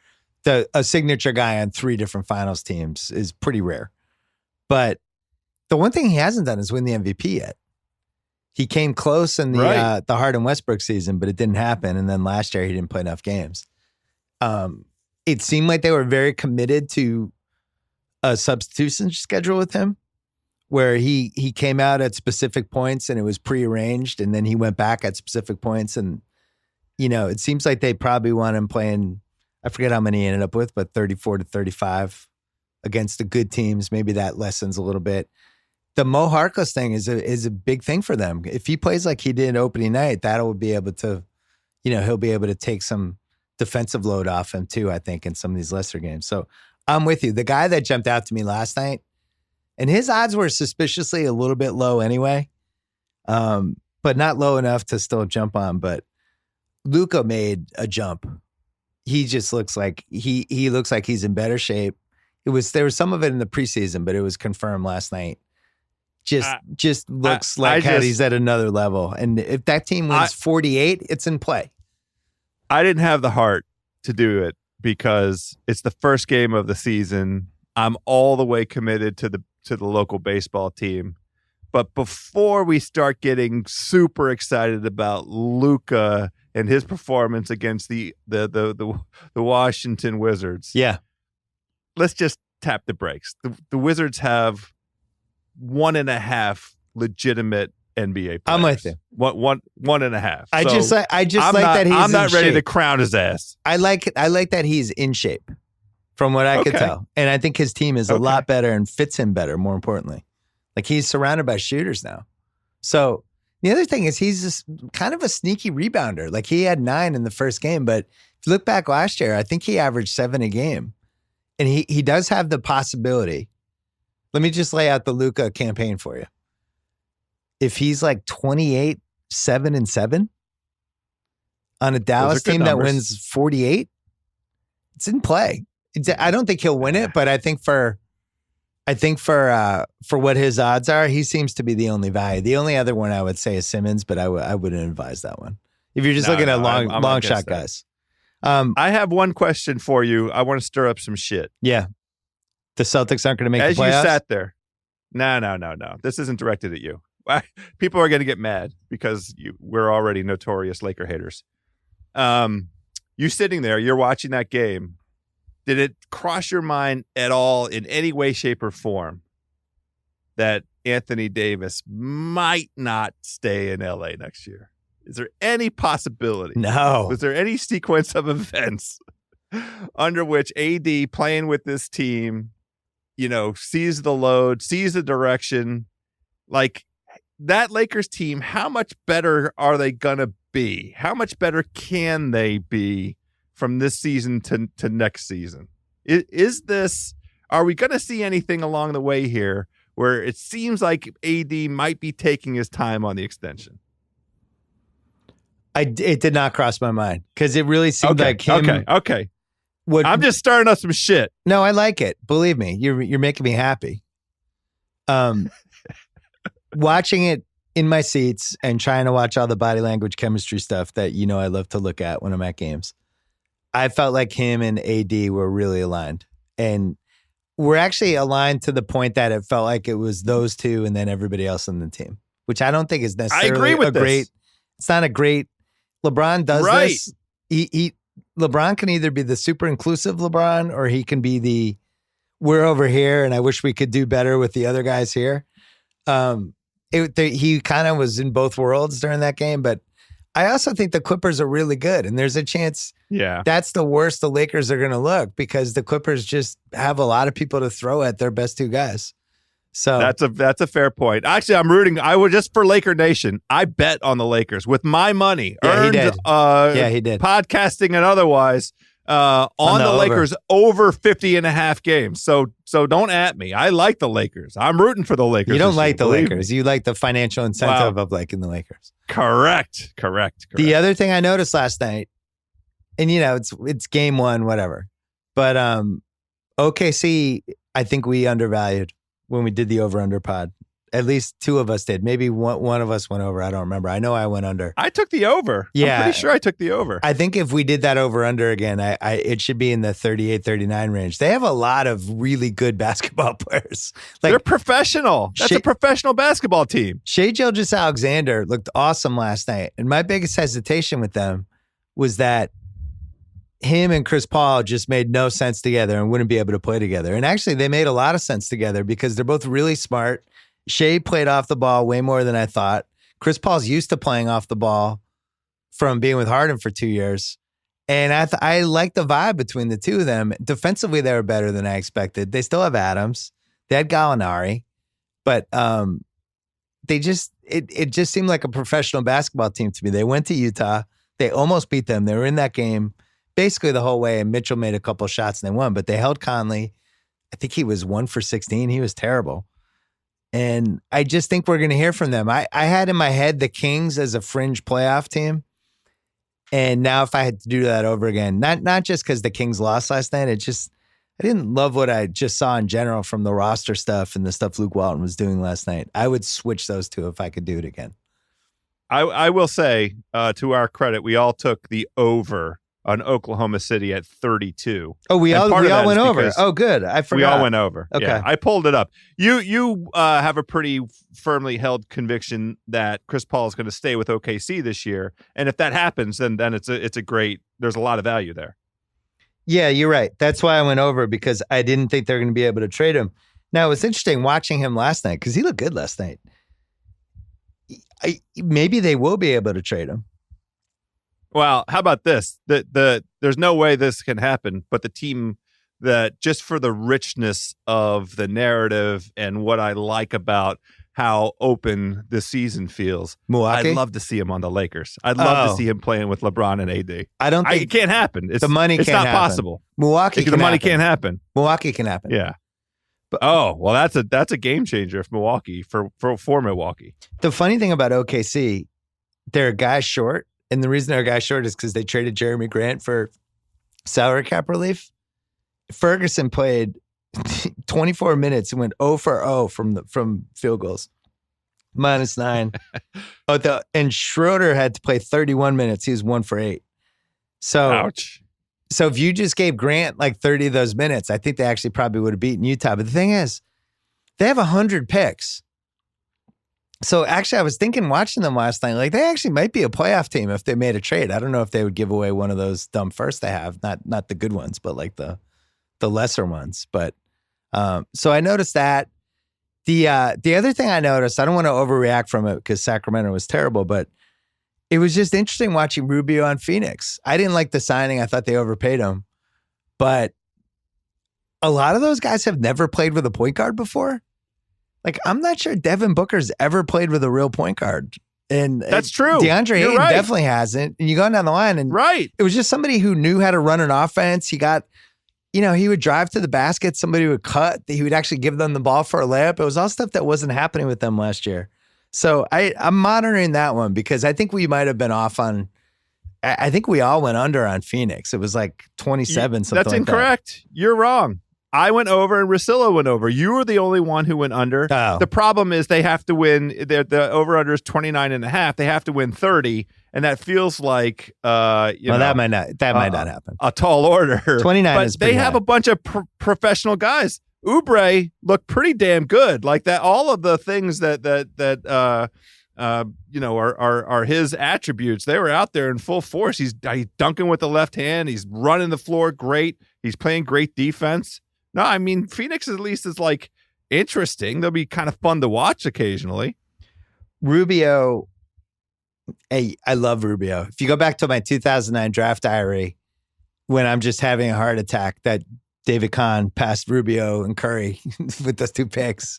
A signature guy on 3 different finals teams is pretty rare. But the one thing he hasn't done is win the MVP yet. He came close in the Harden Westbrook season, but it didn't happen. And then last year he didn't play enough games. It seemed like they were very committed to a substitution schedule with him, where he came out at specific points and it was prearranged, and then he went back at specific points. And, it seems like they probably want him playing, I forget how many he ended up with, but 34 to 35 against the good teams. Maybe that lessens a little bit. The Mo Harkless thing is a big thing for them. If he plays like he did opening night, that'll be able to, he'll be able to take some defensive load off him too, I think, in some of these lesser games. So I'm with you. The guy that jumped out to me last night, and his odds were suspiciously a little bit low anyway, but not low enough to still jump on. But Luka made a jump. He just looks like he looks like he's in better shape. There was some of it in the preseason, but it was confirmed last night. Just looks he's at another level. And if that team wins 48, it's in play. I didn't have the heart to do it because it's the first game of the season. I'm all the way committed to the local baseball team. But before we start getting super excited about Luka and his performance against the Washington Wizards, let's just tap the brakes. The Wizards have 1.5 legitimate NBA players. I'm with you. 1.5. I just like that he's I'm not ready shape. to crown his ass. I like that he's in shape, from what I could tell, and I think his team is a lot better and fits him better. More importantly, like he's surrounded by shooters now. So the other thing is he's just kind of a sneaky rebounder. Like he had 9 in the first game, but if you look back last year, I think he averaged 7 a game, and he does have the possibility. Let me just lay out the Luka campaign for you. If he's like 28, 7 and 7 on a Dallas team that wins 48, it's in play. I don't think he'll win it, but I think for what his odds are, he seems to be the only value. The only other one I would say is Simmons, but I wouldn't advise that one. If you're just looking at long shot guys. I have one question for you. I want to stir up some shit. Yeah. The Celtics aren't going to make the playoffs? As you sat there. No. This isn't directed at you. People are going to get mad because we're already notorious Laker haters. You sitting there, you're watching that game. Did it cross your mind at all in any way, shape, or form that Anthony Davis might not stay in LA next year? Is there any possibility? No. Was there any sequence of events under which AD playing with this team, sees the load, sees the direction, like that Lakers team, how much better are they going to be? How much better can they be from this season to next season? Are we going to see anything along the way here where it seems like AD might be taking his time on the extension? It did not cross my mind because it really seemed like him. Okay. I'm just stirring up some shit. No, I like it. Believe me, you're making me happy. Watching it in my seats and trying to watch all the body language chemistry stuff that I love to look at when I'm at games. I felt like him and AD were really aligned. And we're actually aligned to the point that it felt like it was those two and then everybody else on the team, which I don't think is necessarily it's not a great. LeBron does this. LeBron can either be the super inclusive LeBron or he can be the we're over here and I wish we could do better with the other guys here. He kind of was in both worlds during that game, but I also think the Clippers are really good, and there's a chance that's the worst the Lakers are going to look because the Clippers just have a lot of people to throw at their best two guys. So that's a fair point. Actually, I'm rooting. I would just for Laker Nation. I bet on the Lakers with my money earned. He did. He did. Podcasting and otherwise on the Lakers over 50.5 games. So don't at me. I like the Lakers. I'm rooting for the Lakers. You don't like the Lakers. You like the financial incentive of liking the Lakers. Correct. The other thing I noticed last night, and it's game one, whatever. But OKC, I think we undervalued when we did the over-under pod. At least 2 of us did. Maybe one of us went over. I don't remember. I know I went under. I took the over. Yeah. I'm pretty sure I took the over. I think if we did that over-under again, it should be in the 38-39 range. They have a lot of really good basketball players. They're professional. That's a professional basketball team. Shai Gilgeous-Alexander looked awesome last night. And my biggest hesitation with them was that him and Chris Paul just made no sense together and wouldn't be able to play together. And actually, they made a lot of sense together because they're both really smart. Shai played off the ball way more than I thought. Chris Paul's used to playing off the ball from being with Harden for 2 years. And I like the vibe between the two of them. Defensively, they were better than I expected. They still have Adams. They had Gallinari. But it just seemed like a professional basketball team to me. They went to Utah. They almost beat them. They were in that game basically the whole way, and Mitchell made a couple shots and they won. But they held Conley. I think he was 1 for 16. He was terrible. And I just think we're going to hear from them. I had in my head the Kings as a fringe playoff team. And now if I had to do that over again, not just because the Kings lost last night, I didn't love what I just saw in general from the roster stuff and the stuff Luke Walton was doing last night. I would switch those two if I could do it again. I will say, to our credit, we all took the over on Oklahoma City at 32. Oh, we all went over. Oh, good. I forgot. We all went over. Okay. Yeah, I pulled it up. You have a pretty firmly held conviction that Chris Paul is going to stay with OKC this year, and if that happens, then it's a great. There's a lot of value there. Yeah, you're right. That's why I went over, because I didn't think they're going to be able to trade him. Now, it was interesting watching him last night because he looked good last night. Maybe they will be able to trade him. Well, how about this? There's no way this can happen, but the team that, just for the richness of the narrative and what I like about how open the season feels, Milwaukee? I'd love to see him on the Lakers. I'd love to see him playing with LeBron and AD. I don't think it can't happen. The money can't happen. It's not possible. Milwaukee the money can't happen. Milwaukee can happen. Yeah. But, well, that's a game changer for Milwaukee, for Milwaukee. The funny thing about OKC, they're a guy short. And the reason they're a guy short is because they traded Jeremy Grant for salary cap relief. Ferguson played 24 minutes and went 0 for 0 from field goals, -9. And Schroeder had to play 31 minutes. He was 1 for 8. So, ouch. So if you just gave Grant like 30 of those minutes, I think they actually probably would have beaten Utah. But the thing is, they have 100 picks. So actually, I was thinking watching them last night, like they actually might be a playoff team if they made a trade. I don't know if they would give away one of those dumb firsts they have, not the good ones, but like the lesser ones. But so I noticed that. The other thing I noticed, I don't want to overreact from it because Sacramento was terrible, but it was just interesting watching Rubio on Phoenix. I didn't like the signing. I thought they overpaid him, but a lot of those guys have never played with a point guard before. Like, I'm not sure Devin Booker's ever played with a real point guard. And that's true. DeAndre Ayton definitely hasn't. And you go down the line, and it was just somebody who knew how to run an offense. He got, he would drive to the basket. Somebody would cut. He would actually give them the ball for a layup. It was all stuff that wasn't happening with them last year. So I'm monitoring that one because I think we might have been off on. I think we all went under on Phoenix. It was like 27. Something. That's incorrect. You're wrong. I went over and Russillo went over. You were the only one who went under. Oh. The problem is they have to win. The over-under is 29.5. They have to win 30, and that feels like that might not happen. A tall order. 29 but is pretty they have high. a bunch of professional guys. Oubre looked pretty damn good. Like that, all of the things that are his attributes. They were out there in full force. He's dunking with the left hand. He's running the floor great. He's playing great defense. No, I mean, Phoenix at least is like interesting. They'll be kind of fun to watch occasionally. Rubio, hey, I love Rubio. If you go back to my 2009 draft diary, when I'm just having a heart attack, that David Chang passed Rubio and Curry with those 2 picks.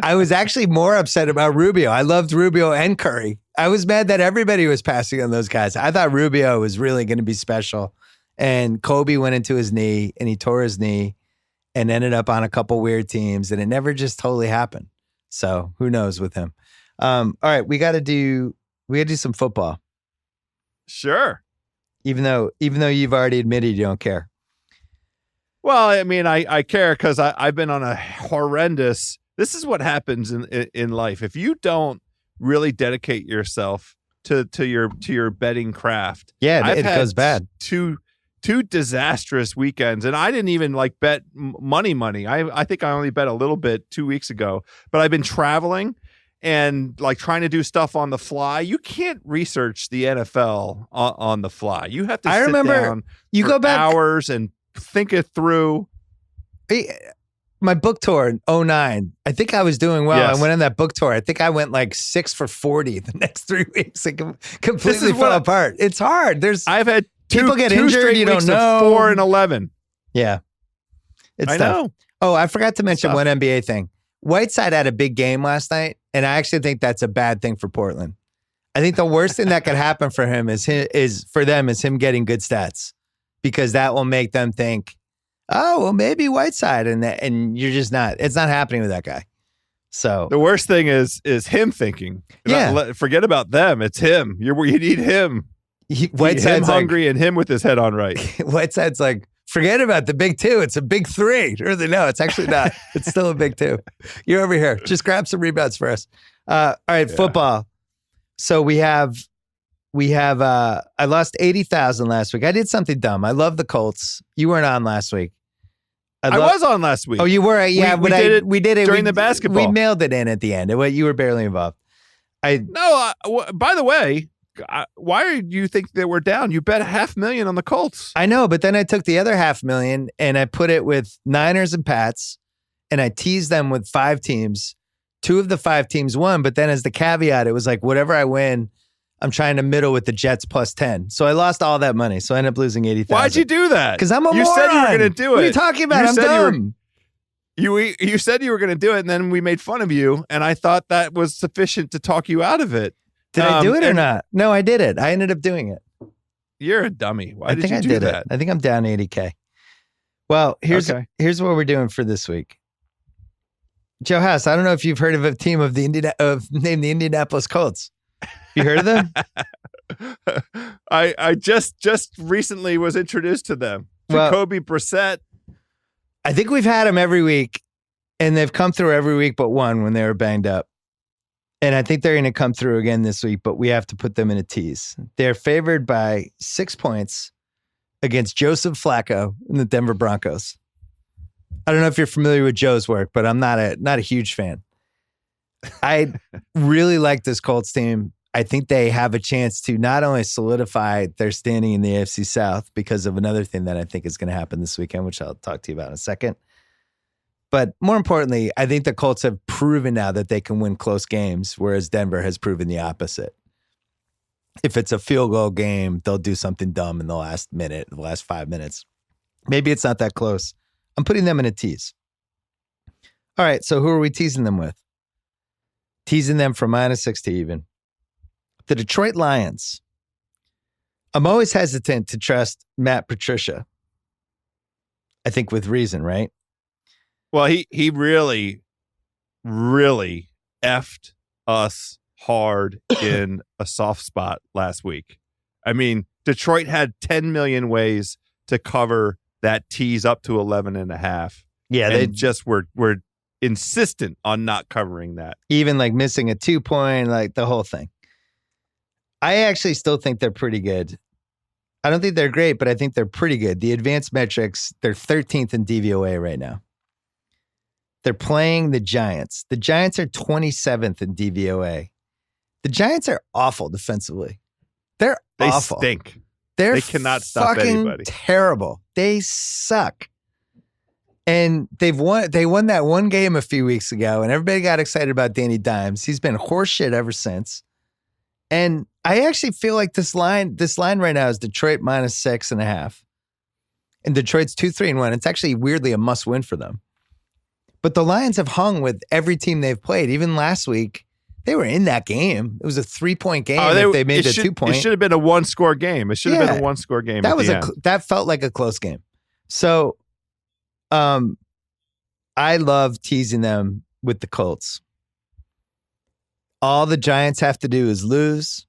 I was actually more upset about Rubio. I loved Rubio and Curry. I was mad that everybody was passing on those guys. I thought Rubio was really going to be special. And Kobe went into his knee and he tore his knee and ended up on a couple weird teams, and it never just totally happened. So who knows with him? All right, we got to do some football. Sure. Even though you've already admitted you don't care. Well, I mean, I care because I've been on a horrendous. This is what happens in life if you don't really dedicate yourself to your betting craft. Yeah, it goes bad. Two disastrous weekends, and I didn't even like bet money. I think I only bet a little bit 2 weeks ago, but I've been traveling and like trying to do stuff on the fly. You can't research the NFL on the fly. You have to sit down you for go back hours and think it through. My book tour in 2009, I think I was doing well. Yes. I went on that book tour. I think I went like 6 for 40 the next 3 weeks. It completely fell apart. It's hard. I've had people get injured. You don't know. 4 and 11. Yeah, it's I tough. know. Oh, I forgot to mention one NBA thing. Whiteside had a big game last night, and I actually think that's a bad thing for Portland. I think the worst thing that could happen for him is him getting good stats, because that will make them think, oh, well, maybe Whiteside, and you're just not. It's not happening with that guy. So the worst thing is him thinking. Yeah, forget about them. It's him. You need him. Whiteside's him hungry and him with his head on right. Whiteside's like, forget about the big 2. It's a big 3. Really, no, it's actually not. It's still a big 2. You're over here. Just grab some rebounds for us. All right, football. So we have we have I lost 80,000 last week. I did something dumb. I love the Colts. You weren't on last week. I was on last week. Oh, you were? Yeah, we did it during the basketball. We mailed it in at the end. You were barely involved. By the way, why do you think that we're down? You bet $500,000 on the Colts. I know, but then I took the other $500,000 and I put it with Niners and Pats, and I teased them with 5 teams. 2 of the 5 teams won, but then as the caveat, it was like, whatever I win, I'm trying to middle with the Jets plus 10. So I lost all that money. So I ended up losing 80,000. Why'd you do that? Because I'm a moron. You said you were going to do it. What are you talking about? I'm dumb. You said you were going to do it, and then we made fun of you, and I thought that was sufficient to talk you out of it. Did I do it or not? No, I did it. I ended up doing it. You're a dummy. Why did you do that? I think I'm down 80K. Well, here's what we're doing for this week. Joe House, I don't know if you've heard of a team named the Indianapolis Colts. You heard of them? I just recently was introduced to them. Jacoby Brissett. I think we've had them every week, and they've come through every week but one when they were banged up. And I think they're going to come through again this week, but we have to put them in a tease. They're favored by 6 points against Joseph Flacco and the Denver Broncos. I don't know if you're familiar with Joe's work, but I'm not a huge fan. I really like this Colts team. I think they have a chance to not only solidify their standing in the AFC South because of another thing that I think is going to happen this weekend, which I'll talk to you about in a second. But more importantly, I think the Colts have proven now that they can win close games, whereas Denver has proven the opposite. If it's a field goal game, they'll do something dumb in the last 5 minutes. Maybe it's not that close. I'm putting them in a tease. All right, so who are we teasing them with? Teasing them from -6 to even. The Detroit Lions. I'm always hesitant to trust Matt Patricia. I think with reason, right? Well, he really, really effed us hard in a soft spot last week. I mean, Detroit had 10 million ways to cover that tease up to 11.5. Yeah, they just were insistent on not covering that. Even like missing a 2-point, like the whole thing. I actually still think they're pretty good. I don't think they're great, but I think they're pretty good. The advanced metrics, they're 13th in DVOA right now. They're playing the Giants. The Giants are 27th in DVOA. The Giants are awful defensively. They awful. Stink. They cannot stop anybody. Terrible. They suck. And they won that one game a few weeks ago, and everybody got excited about Danny Dimes. He's been horseshit ever since. And I actually feel like this line right now is Detroit -6.5. And Detroit's 2-3-1. It's actually weirdly a must-win for them. But the Lions have hung with every team they've played. Even last week, they were in that game. It was a 3-point game if they made the 2-point. It should have been a 1-score game. It should have been a 1-score game. That felt like a close game. So I love teasing them with the Colts. All the Giants have to do is lose.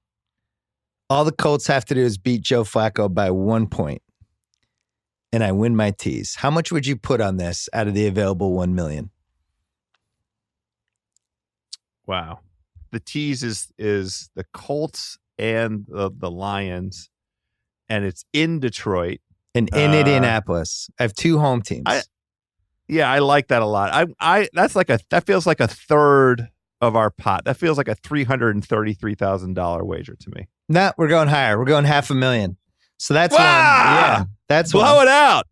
All the Colts have to do is beat Joe Flacco by 1 point. And I win my tease. How much would you put on this out of the available 1 million? Wow. The tease is the Colts and the Lions, and it's in Detroit. And in Indianapolis. I have 2 home teams. I like that a lot. That feels like a third of our pot. That feels like a $333,000 wager to me. No, we're going higher. We're going $500,000. So that's one. Yeah, that's blow one. it out.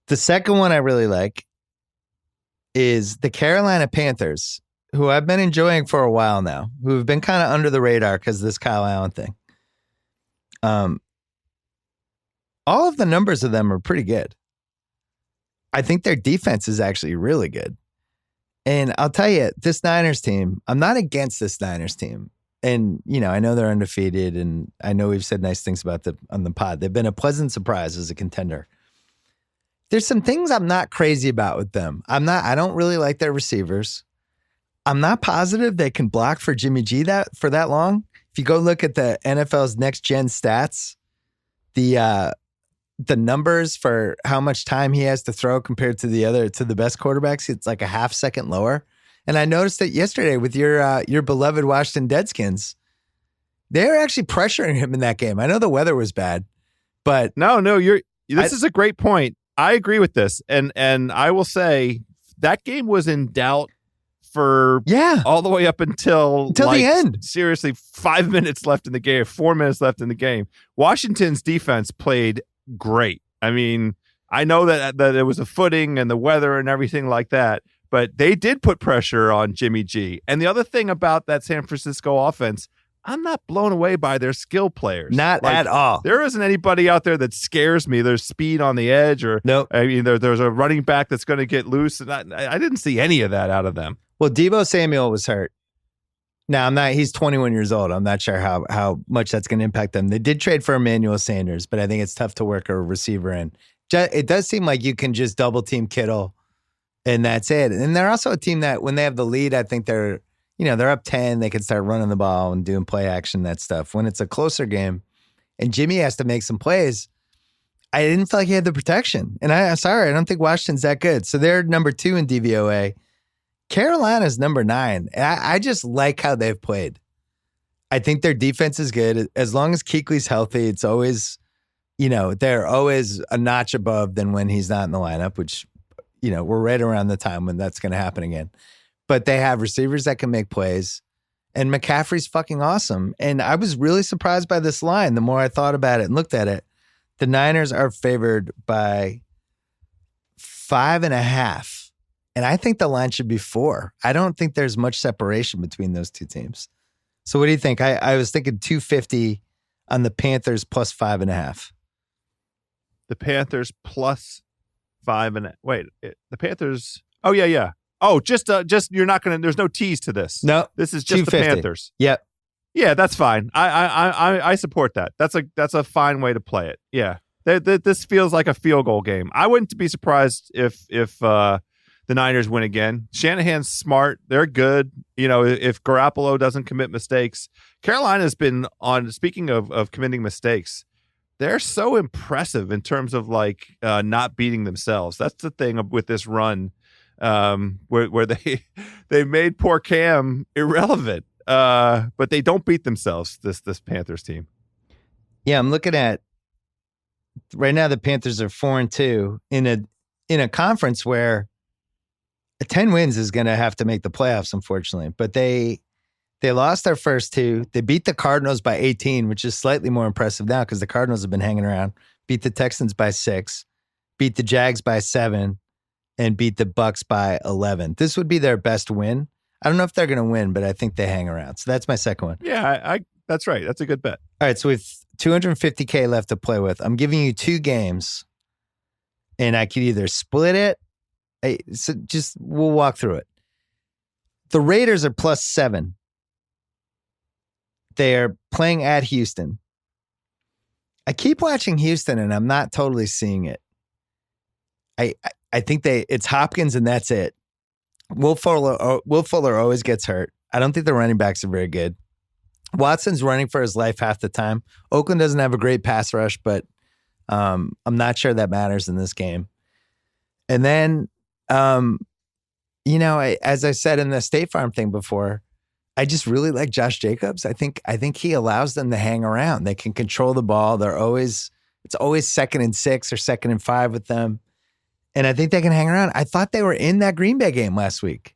The second one I really like is the Carolina Panthers, who I've been enjoying for a while now, who have been kind of under the radar because of this Kyle Allen thing. All of the numbers of them are pretty good. I think their defense is actually really good. And I'll tell you, this Niners team, I'm not against this Niners team. And, I know they're undefeated, and I know we've said nice things about them on the pod. They've been a pleasant surprise as a contender. There's some things I'm not crazy about with them. I don't really like their receivers. I'm not positive they can block for Jimmy G for that long. If you go look at the NFL's next gen stats, the numbers for how much time he has to throw compared to the best quarterbacks, it's like a half second lower. And I noticed it yesterday with your beloved Washington Redskins. They're actually pressuring him in that game. I know the weather was bad, but no, this is a great point. I agree with this. And I will say that game was in doubt for all the way up until the end. Seriously, 5 minutes left in the game, 4 minutes left in the game. Washington's defense played great. I mean, I know that it was a footing and the weather and everything like that, but they did put pressure on Jimmy G. And the other thing about that San Francisco offense, I'm not blown away by their skill players. Not at all. There isn't anybody out there that scares me. There's speed on the edge, or nope. I mean, there's a running back that's going to get loose. And I didn't see any of that out of them. Well, Deebo Samuel was hurt. Now, he's 21 years old. I'm not sure how much that's going to impact them. They did trade for Emmanuel Sanders, but I think it's tough to work a receiver in. It does seem like you can just double team Kittle and that's it. And they're also a team that when they have the lead, I think they're up 10. They can start running the ball and doing play action, that stuff. When it's a closer game and Jimmy has to make some plays, I didn't feel like he had the protection. And I'm sorry, I don't think Washington's that good. So they're number 2 in DVOA. Carolina's number 9. I just like how they've played. I think their defense is good. As long as Kuechly's healthy, it's always, they're always a notch above than when he's not in the lineup, which, we're right around the time when that's going to happen again. But they have receivers that can make plays, and McCaffrey's fucking awesome. And I was really surprised by this line. The more I thought about it and looked at it, the Niners are favored by 5.5. And I think the line should be 4. I don't think there's much separation between those two teams. So what do you think? I was thinking 250 on the Panthers plus 5.5. The Panthers plus 5.5. Wait, the Panthers. Oh, yeah. Oh, just you're not going to, there's no tease to this. No. This is just the Panthers. Yep. Yeah, that's fine. I support that. That's a fine way to play it. Yeah. This feels like a field goal game. I wouldn't be surprised if the Niners win again. Shanahan's smart. They're good. If Garoppolo doesn't commit mistakes. Carolina's been on, speaking of committing mistakes, they're so impressive in terms of not beating themselves. That's the thing with this run where they made poor Cam irrelevant. But they don't beat themselves, this Panthers team. Yeah, I'm looking at right now the Panthers are 4-2 in a conference where 10 wins is going to have to make the playoffs, unfortunately. But they lost their first 2. They beat the Cardinals by 18, which is slightly more impressive now because the Cardinals have been hanging around. Beat the Texans by 6, beat the Jags by 7, and beat the Bucks by 11. This would be their best win. I don't know if they're going to win, but I think they hang around. So that's my second one. Yeah, that's right. That's a good bet. All right, so with $250K left to play with, I'm giving you 2 games, and I could either split it. So we'll walk through it. The Raiders are plus 7. They're playing at Houston. I keep watching Houston, and I'm not totally seeing it. I think it's Hopkins, and that's it. Will Fuller always gets hurt. I don't think the running backs are very good. Watson's running for his life half the time. Oakland doesn't have a great pass rush, but I'm not sure that matters in this game. And then, as I said in the State Farm thing before, I just really like Josh Jacobs. I think he allows them to hang around. They can control the ball. It's always 2nd and 6 or 2nd and 5 with them. And I think they can hang around. I thought they were in that Green Bay game last week.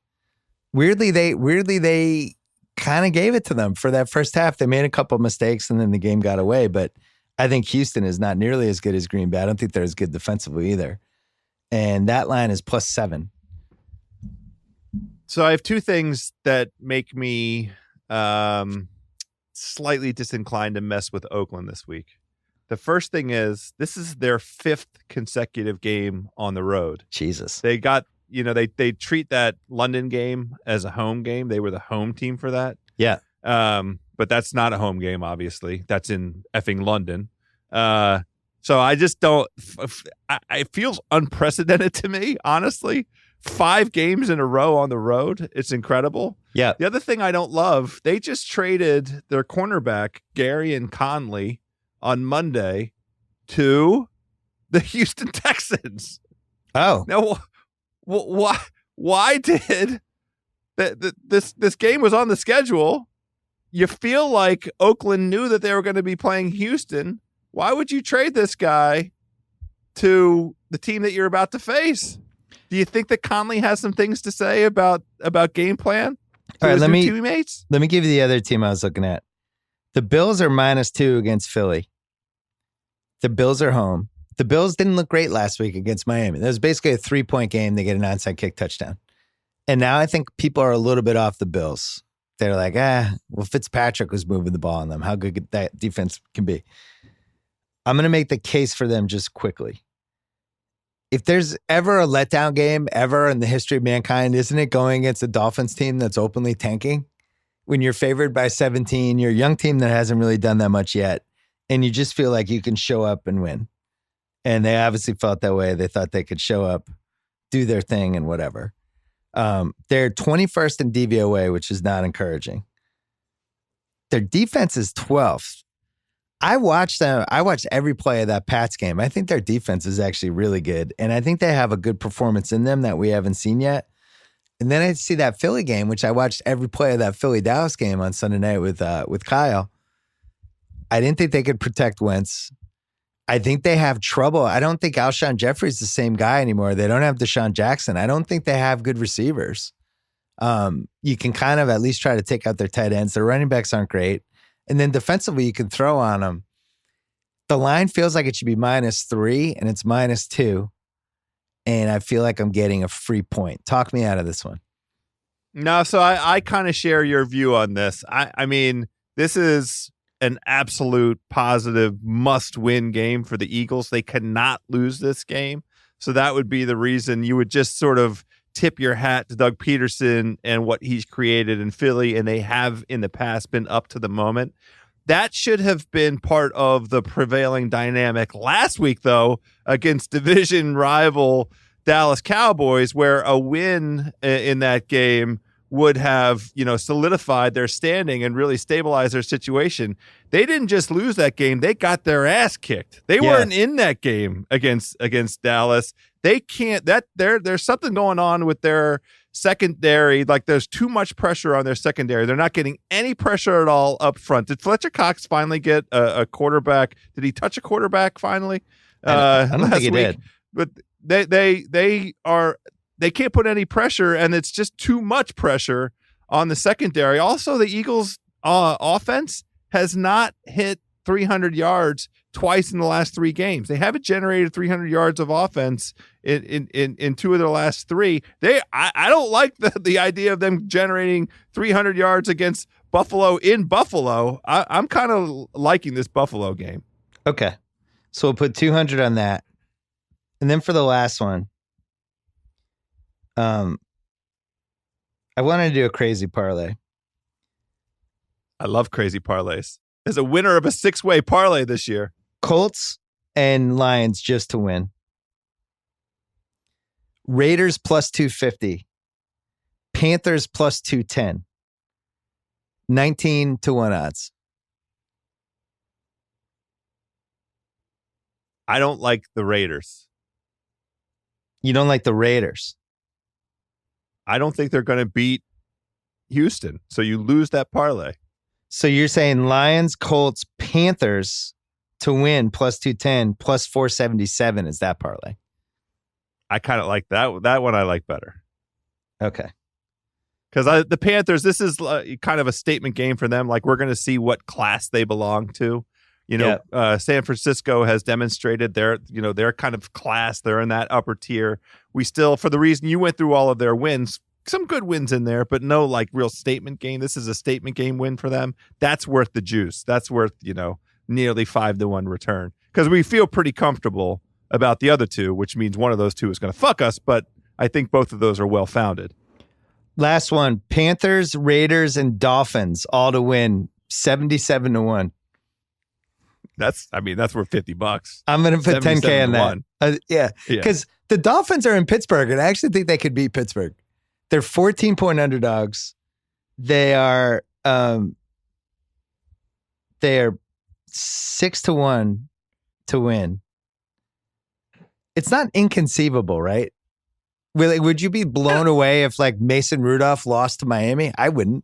Weirdly, they kind of gave it to them for that first half. They made a couple of mistakes and then the game got away. But I think Houston is not nearly as good as Green Bay. I don't think they're as good defensively either. And that line is plus 7. So I have 2 things that make me slightly disinclined to mess with Oakland this week. The first thing is this is their 5th consecutive game on the road. Jesus. They got, they treat that London game as a home game. They were the home team for that. Yeah. But that's not a home game, obviously. That's in effing London. So I just don't, it feels unprecedented to me, honestly. 5 games in a row on the road. It's incredible. Yeah. The other thing I don't love, they just traded their cornerback, Gary and Conley, on Monday to the Houston Texans. Oh. Now, why did this game was on the schedule? you feel like Oakland knew that they were going to be playing Houston. Why would you trade this guy to the team that you're about to face? Do you think that Conley has some things to say about game plan? All right, teammates? Let me give you the other team I was looking at. The Bills are -2 against Philly. The Bills are home. The Bills didn't look great last week against Miami. That was basically a 3-point game. They get an onside kick touchdown. And now I think people are a little bit off the Bills. They're like, well, Fitzpatrick was moving the ball on them. How good that defense can be. I'm going to make the case for them just quickly. If there's ever a letdown game ever in the history of mankind, isn't it going against a Dolphins team that's openly tanking? When you're favored by 17, you're a young team that hasn't really done that much yet, and you just feel like you can show up and win. And they obviously felt that way. They thought they could show up, do their thing, and whatever. They're 21st in DVOA, which is not encouraging. Their defense is 12th. I watched every play of that Pats game. I think their defense is actually really good, and I think they have a good performance in them that we haven't seen yet. And then I see that Philly game, which I watched every play of that Philly-Dallas game on Sunday night with Kyle. I didn't think they could protect Wentz. I think they have trouble. I don't think Alshon Jeffrey's the same guy anymore. They don't have Deshaun Jackson. I don't think they have good receivers. You can kind of at least try to take out their tight ends. Their running backs aren't great. And then defensively, you can throw on them. The line feels like it should be -3, and it's -2. And I feel like I'm getting a free point. Talk me out of this one. No, so I kind of share your view on this. I mean, this is an absolute positive must-win game for the Eagles. They cannot lose this game. So that would be the reason you would just sort of tip your hat to Doug Peterson and what he's created in Philly, and they have in the past been up to the moment. That should have been part of the prevailing dynamic last week, though, against division rival Dallas Cowboys, where a win in that game would have, solidified their standing and really stabilized their situation. They didn't just lose that game; they got their ass kicked. They weren't in that game against Dallas. They can't. There's something going on with their secondary. Like there's too much pressure on their secondary. They're not getting any pressure at all up front. Did Fletcher Cox finally get a quarterback? Did he touch a quarterback finally? I don't think he did. But they can't put any pressure, and it's just too much pressure on the secondary. Also, the Eagles' offense has not hit 300 yards twice in the last 3 games. They haven't generated 300 yards of offense in 2 of their last 3. I don't like the idea of them generating 300 yards against Buffalo in Buffalo. I'm kind of liking this Buffalo game. Okay. So we'll put 200 on that. And then for the last one, I wanted to do a crazy parlay. I love crazy parlays. As a winner of a 6-way parlay this year. Colts and Lions just to win. Raiders +250. Panthers +210. 19-1 odds. I don't like the Raiders. You don't like the Raiders? I don't think they're going to beat Houston. So you lose that parlay. So you're saying Lions, Colts, Panthers to win +210, +477 is that parlay? I kind of like that. That one I like better. Okay. Because the Panthers, this is kind of a statement game for them. Like, we're going to see what class they belong to. San Francisco has demonstrated their kind of class. They're in that upper tier. We still, for the reason you went through all of their wins, some good wins in there, but no like real statement game. This is a statement game win for them. That's worth the juice. That's worth, nearly 5-1 return. Because we feel pretty comfortable about the other two, which means one of those two is going to fuck us. But I think both of those are well founded. Last one, Panthers, Raiders, and Dolphins all to win 77-1. That's worth $50. I'm going to put 10K on that. Yeah. Because the Dolphins are in Pittsburgh, and I actually think they could beat Pittsburgh. They're 14-point underdogs. They are 6-1 to win. It's not inconceivable, right? Would you be blown away if like Mason Rudolph lost to Miami? I wouldn't.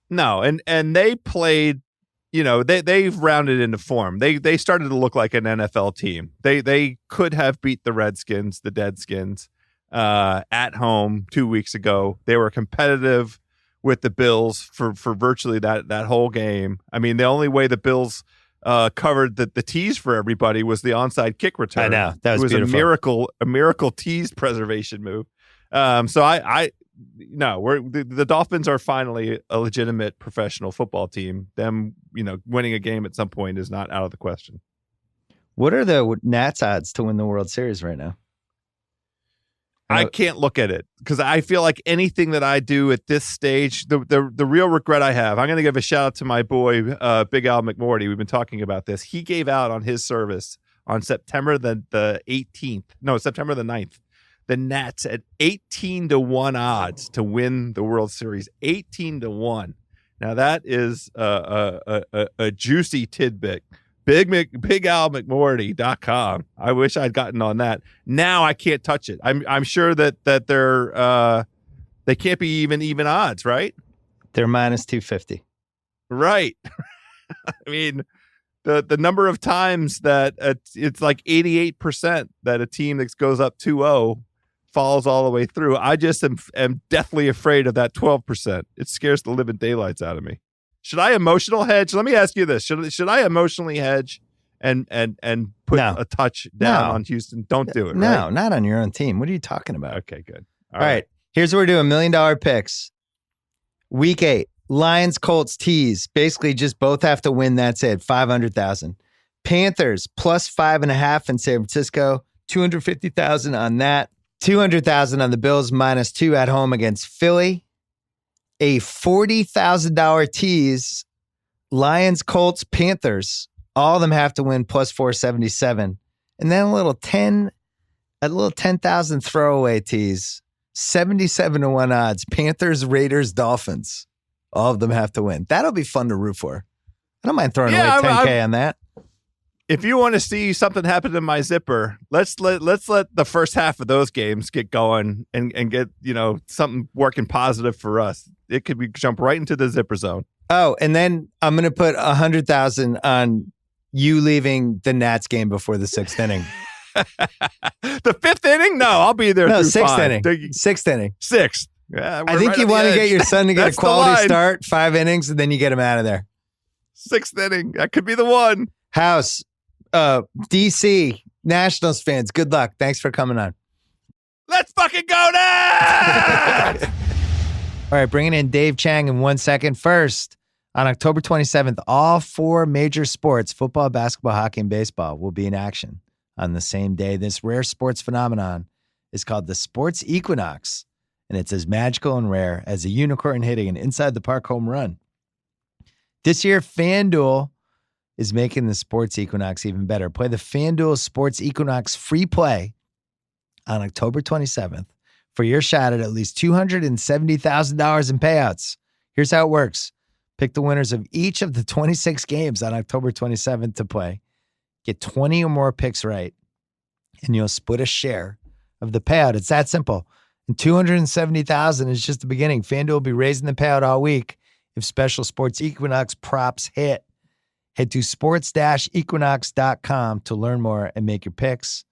No, and they played, they've rounded into form. They started to look like an NFL team. They could have beat the Redskins, the Deadskins, at home 2 weeks ago. They were competitive with the Bills for virtually that whole game. I mean, the only way the Bills covered the tees for everybody was the onside kick return. I know. That was beautiful. a miracle tees preservation move. So the Dolphins are finally a legitimate professional football team. Them, winning a game at some point is not out of the question. What are the Nats odds to win the World Series right now? I can't look at it because I feel like anything that I do at this stage, the real regret I have, I'm going to give a shout out to my boy, Big Al McMorty. We've been talking about this. He gave out on his service on September the 9th, the Nats at 18-1 odds to win the World Series. 18-1. Now that is a juicy tidbit. BigAlMcMorty.com. I wish I'd gotten on that. Now I can't touch it. I'm sure that they're they can't be even odds, right? They're minus 250. Right. I mean, the number of times that it's like 88% that a team that goes up 2-0 falls all the way through. I just am deathly afraid of that 12%. It scares the living daylights out of me. Should I emotional hedge? Let me ask you this. Should I emotionally hedge and put a touch down on Houston? Don't do it. No, right? Not on your own team. What are you talking about? Okay, good. All right. Here's what we're doing. $1 million picks. Week 8. Lions, Colts, tees. Basically just both have to win. That's it. 500,000. Panthers plus 5.5 in San Francisco. 250,000 on that. 200,000 on the Bills minus 2 at home against Philly. A $40,000 tease, Lions, Colts, Panthers. All of them have to win plus 477. And then a little 10,000 throwaway tease, 77-1 odds. Panthers, Raiders, Dolphins. All of them have to win. That'll be fun to root for. I don't mind throwing away 10K on that. If you want to see something happen in my zipper, let's let the first half of those games get going and get something working positive for us. It could be jump right into the zipper zone. Oh, and then I'm going to put 100,000 on you leaving the Nats game before the 6th inning. The 5th inning? No, I'll be there. No, through 6th inning. 6th inning. 6th. Yeah, I think you want to get your son to get a quality start, 5 innings, and then you get him out of there. 6th inning. That could be the one. House. DC Nationals fans, good luck. Thanks for coming on. Let's fucking go now! All right, bringing in Dave Chang in 1 second. First, on October 27th, all 4 major sports, football, basketball, hockey, and baseball, will be in action on the same day. This rare sports phenomenon is called the Sports Equinox, and it's as magical and rare as a unicorn hitting an inside-the-park home run. This year, FanDuel is making the Sports Equinox even better. Play the FanDuel Sports Equinox free play on October 27th for your shot at least $270,000 in payouts. Here's how it works. Pick the winners of each of the 26 games on October 27th to play. Get 20 or more picks right, and you'll split a share of the payout. It's that simple. And $270,000 is just the beginning. FanDuel will be raising the payout all week if special Sports Equinox props hit. Head to sports-equinox.com to learn more and make your picks.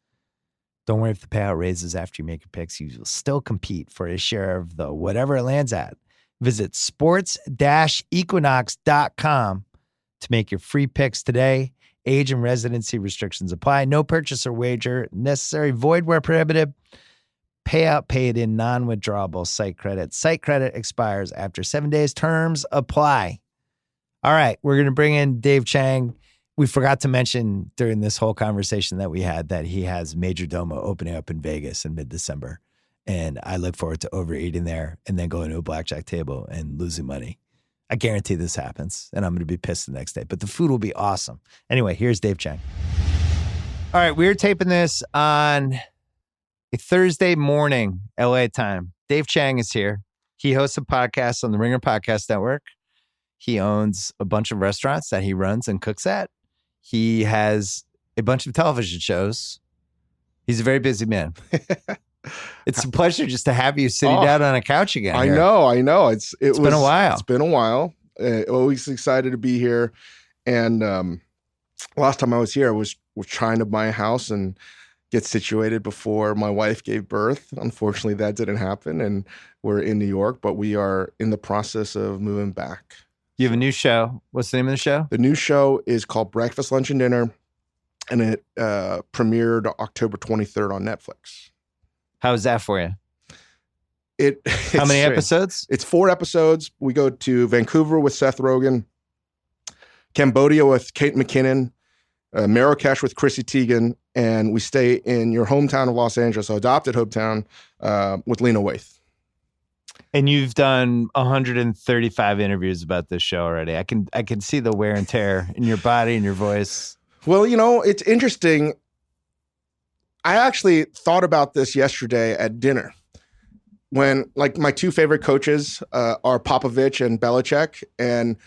Don't worry if the payout raises after you make your picks. You will still compete for a share of the whatever it lands at. Visit sports-equinox.com to make your free picks today. Age and residency restrictions apply. No purchase or wager necessary. Void where prohibited. Payout paid in non-withdrawable site credit. Site credit expires after 7 days. Terms apply. All right, we're going to bring in Dave Chang. We forgot to mention during this whole conversation that we had that he has Major Domo opening up in Vegas in mid-December. And I look forward to overeating there and then going to a blackjack table and losing money. I guarantee this happens, and I'm going to be pissed the next day. But the food will be awesome. Anyway, here's Dave Chang. All right, we're taping this on a Thursday morning, LA time. Dave Chang is here. He hosts a podcast on the Ringer Podcast Network. He owns a bunch of restaurants that he runs and cooks at. He has a bunch of television shows. He's a very busy man. It's a pleasure just to have you sitting down on a couch again. I know. It's been a while. It's been a while. Always excited to be here. And last time I was here, I was trying to buy a house and get situated before my wife gave birth. Unfortunately, that didn't happen, and we're in New York, but we are in the process of moving back. You have a new show. What's the name of the show? The new show is called Breakfast, Lunch, and Dinner, and it premiered October 23rd on Netflix. How is that for you? How many episodes? It's 4 episodes. We go to Vancouver with Seth Rogen, Cambodia with Kate McKinnon, Marrakesh with Chrissy Teigen, and we stay in your hometown of Los Angeles, so adopted hometown, with Lena Waithe. And you've done 135 interviews about this show already. I can see the wear and tear in your body and your voice. Well, it's interesting. I actually thought about this yesterday at dinner when, like, my 2 favorite coaches are Popovich and Belichick, and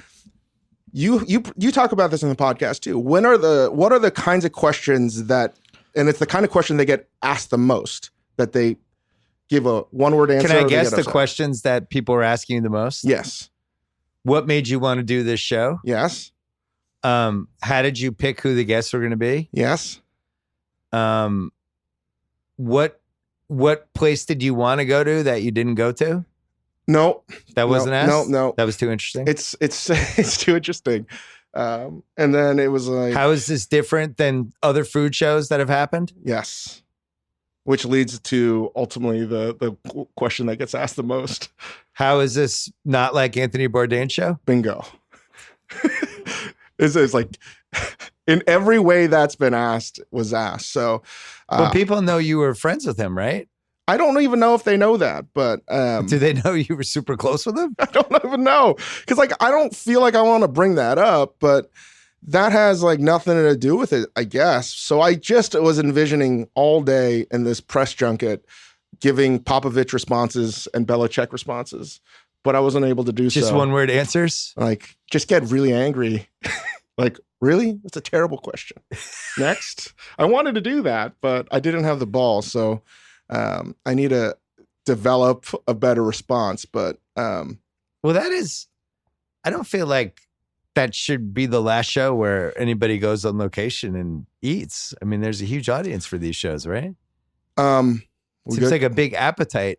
you talk about this in the podcast too. What are the kinds of questions that, and it's the kind of question they get asked the most, that they give a one-word answer? Can I guess the questions that people are asking you the most? Yes. What made you want to do this show? Yes. How did you pick who the guests were going to be? Yes. What place did you want to go to that you didn't go to? No. That wasn't asked? No. That was too interesting? It's too interesting. And then it was like... How is this different than other food shows that have happened? Yes. Which leads to ultimately the question that gets asked the most. How is this not like Anthony Bourdain's show? Bingo. It's like in every way that's been asked was asked. So, well, people know you were friends with him, right? I don't even know if they know that, but do they know you were super close with him? I don't even know, because like I don't feel like I want to bring that up, but that has like nothing to do with it, I guess. So I just was envisioning all day in this press junket giving Popovich responses and Belichick responses, but I wasn't able to do just so. One word answers? Like, just get really angry. Like, really? That's a terrible question. Next. I wanted to do that, but I didn't have the ball. So I need to develop a better response. But well, that is, I don't feel like that should be the last show where anybody goes on location and eats. I mean, there's a huge audience for these shows, right? Seems like a big appetite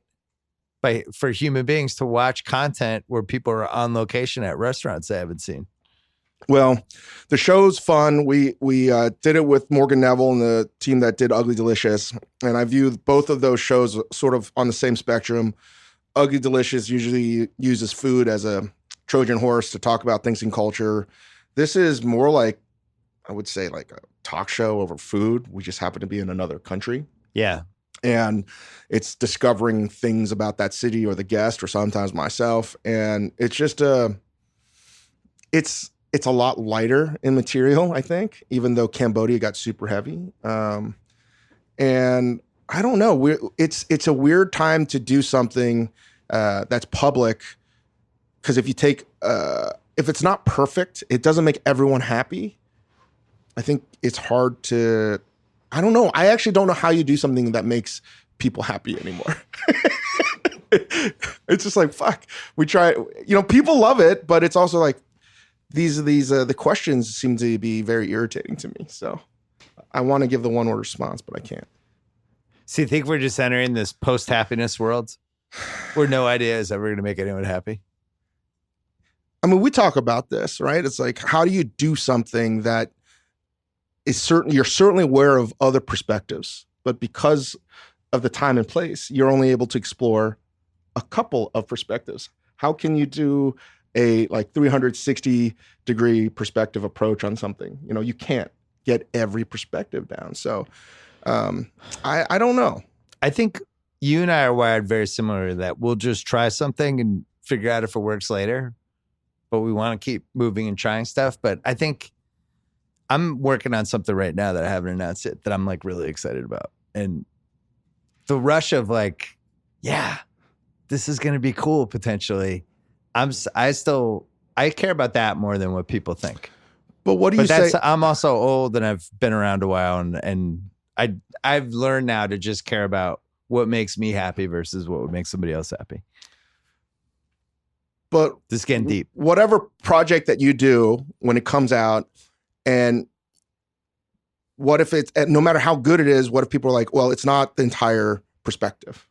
for human beings to watch content where people are on location at restaurants they haven't seen. Well, the show's fun. We did it with Morgan Neville and the team that did Ugly Delicious, and I view both of those shows sort of on the same spectrum. Ugly Delicious usually uses food as a Trojan horse to talk about things in culture. This is more like, I would say, like a talk show over food. We just happen to be in another country. Yeah. And it's discovering things about that city or the guest or sometimes myself. And it's just it's a lot lighter in material, I think, even though Cambodia got super heavy. And I don't know. It's a weird time to do something that's public, because if you take if it's not perfect, it doesn't make everyone happy. I think it's hard to. I don't know. I actually don't know how you do something that makes people happy anymore. It's just like, fuck. We try. People love it, but it's also like the questions seem to be very irritating to me. So I want to give the one-word response, but I can't. So you think we're just entering this post-happiness world where no idea is ever going to make anyone happy? I mean, we talk about this, right? It's like, how do you do something that is certain? You're certainly aware of other perspectives, but because of the time and place, you're only able to explore a couple of perspectives. How can you do a 360 degree perspective approach on something? You can't get every perspective down. So I don't know. I think you and I are wired very similar to that. We'll just try something and figure out if it works later, but we want to keep moving and trying stuff. But I think I'm working on something right now that I haven't announced it that I'm like really excited about. And the rush of like, yeah, this is going to be cool potentially. I care about that more than what people think. But what do you say? I'm also old and I've been around a while, and I've learned now to just care about what makes me happy versus what would make somebody else happy. But This is getting deep. whatever project that you do when it comes out, and what if it's, no matter how good it is, what if people are like, well, it's not the entire perspective.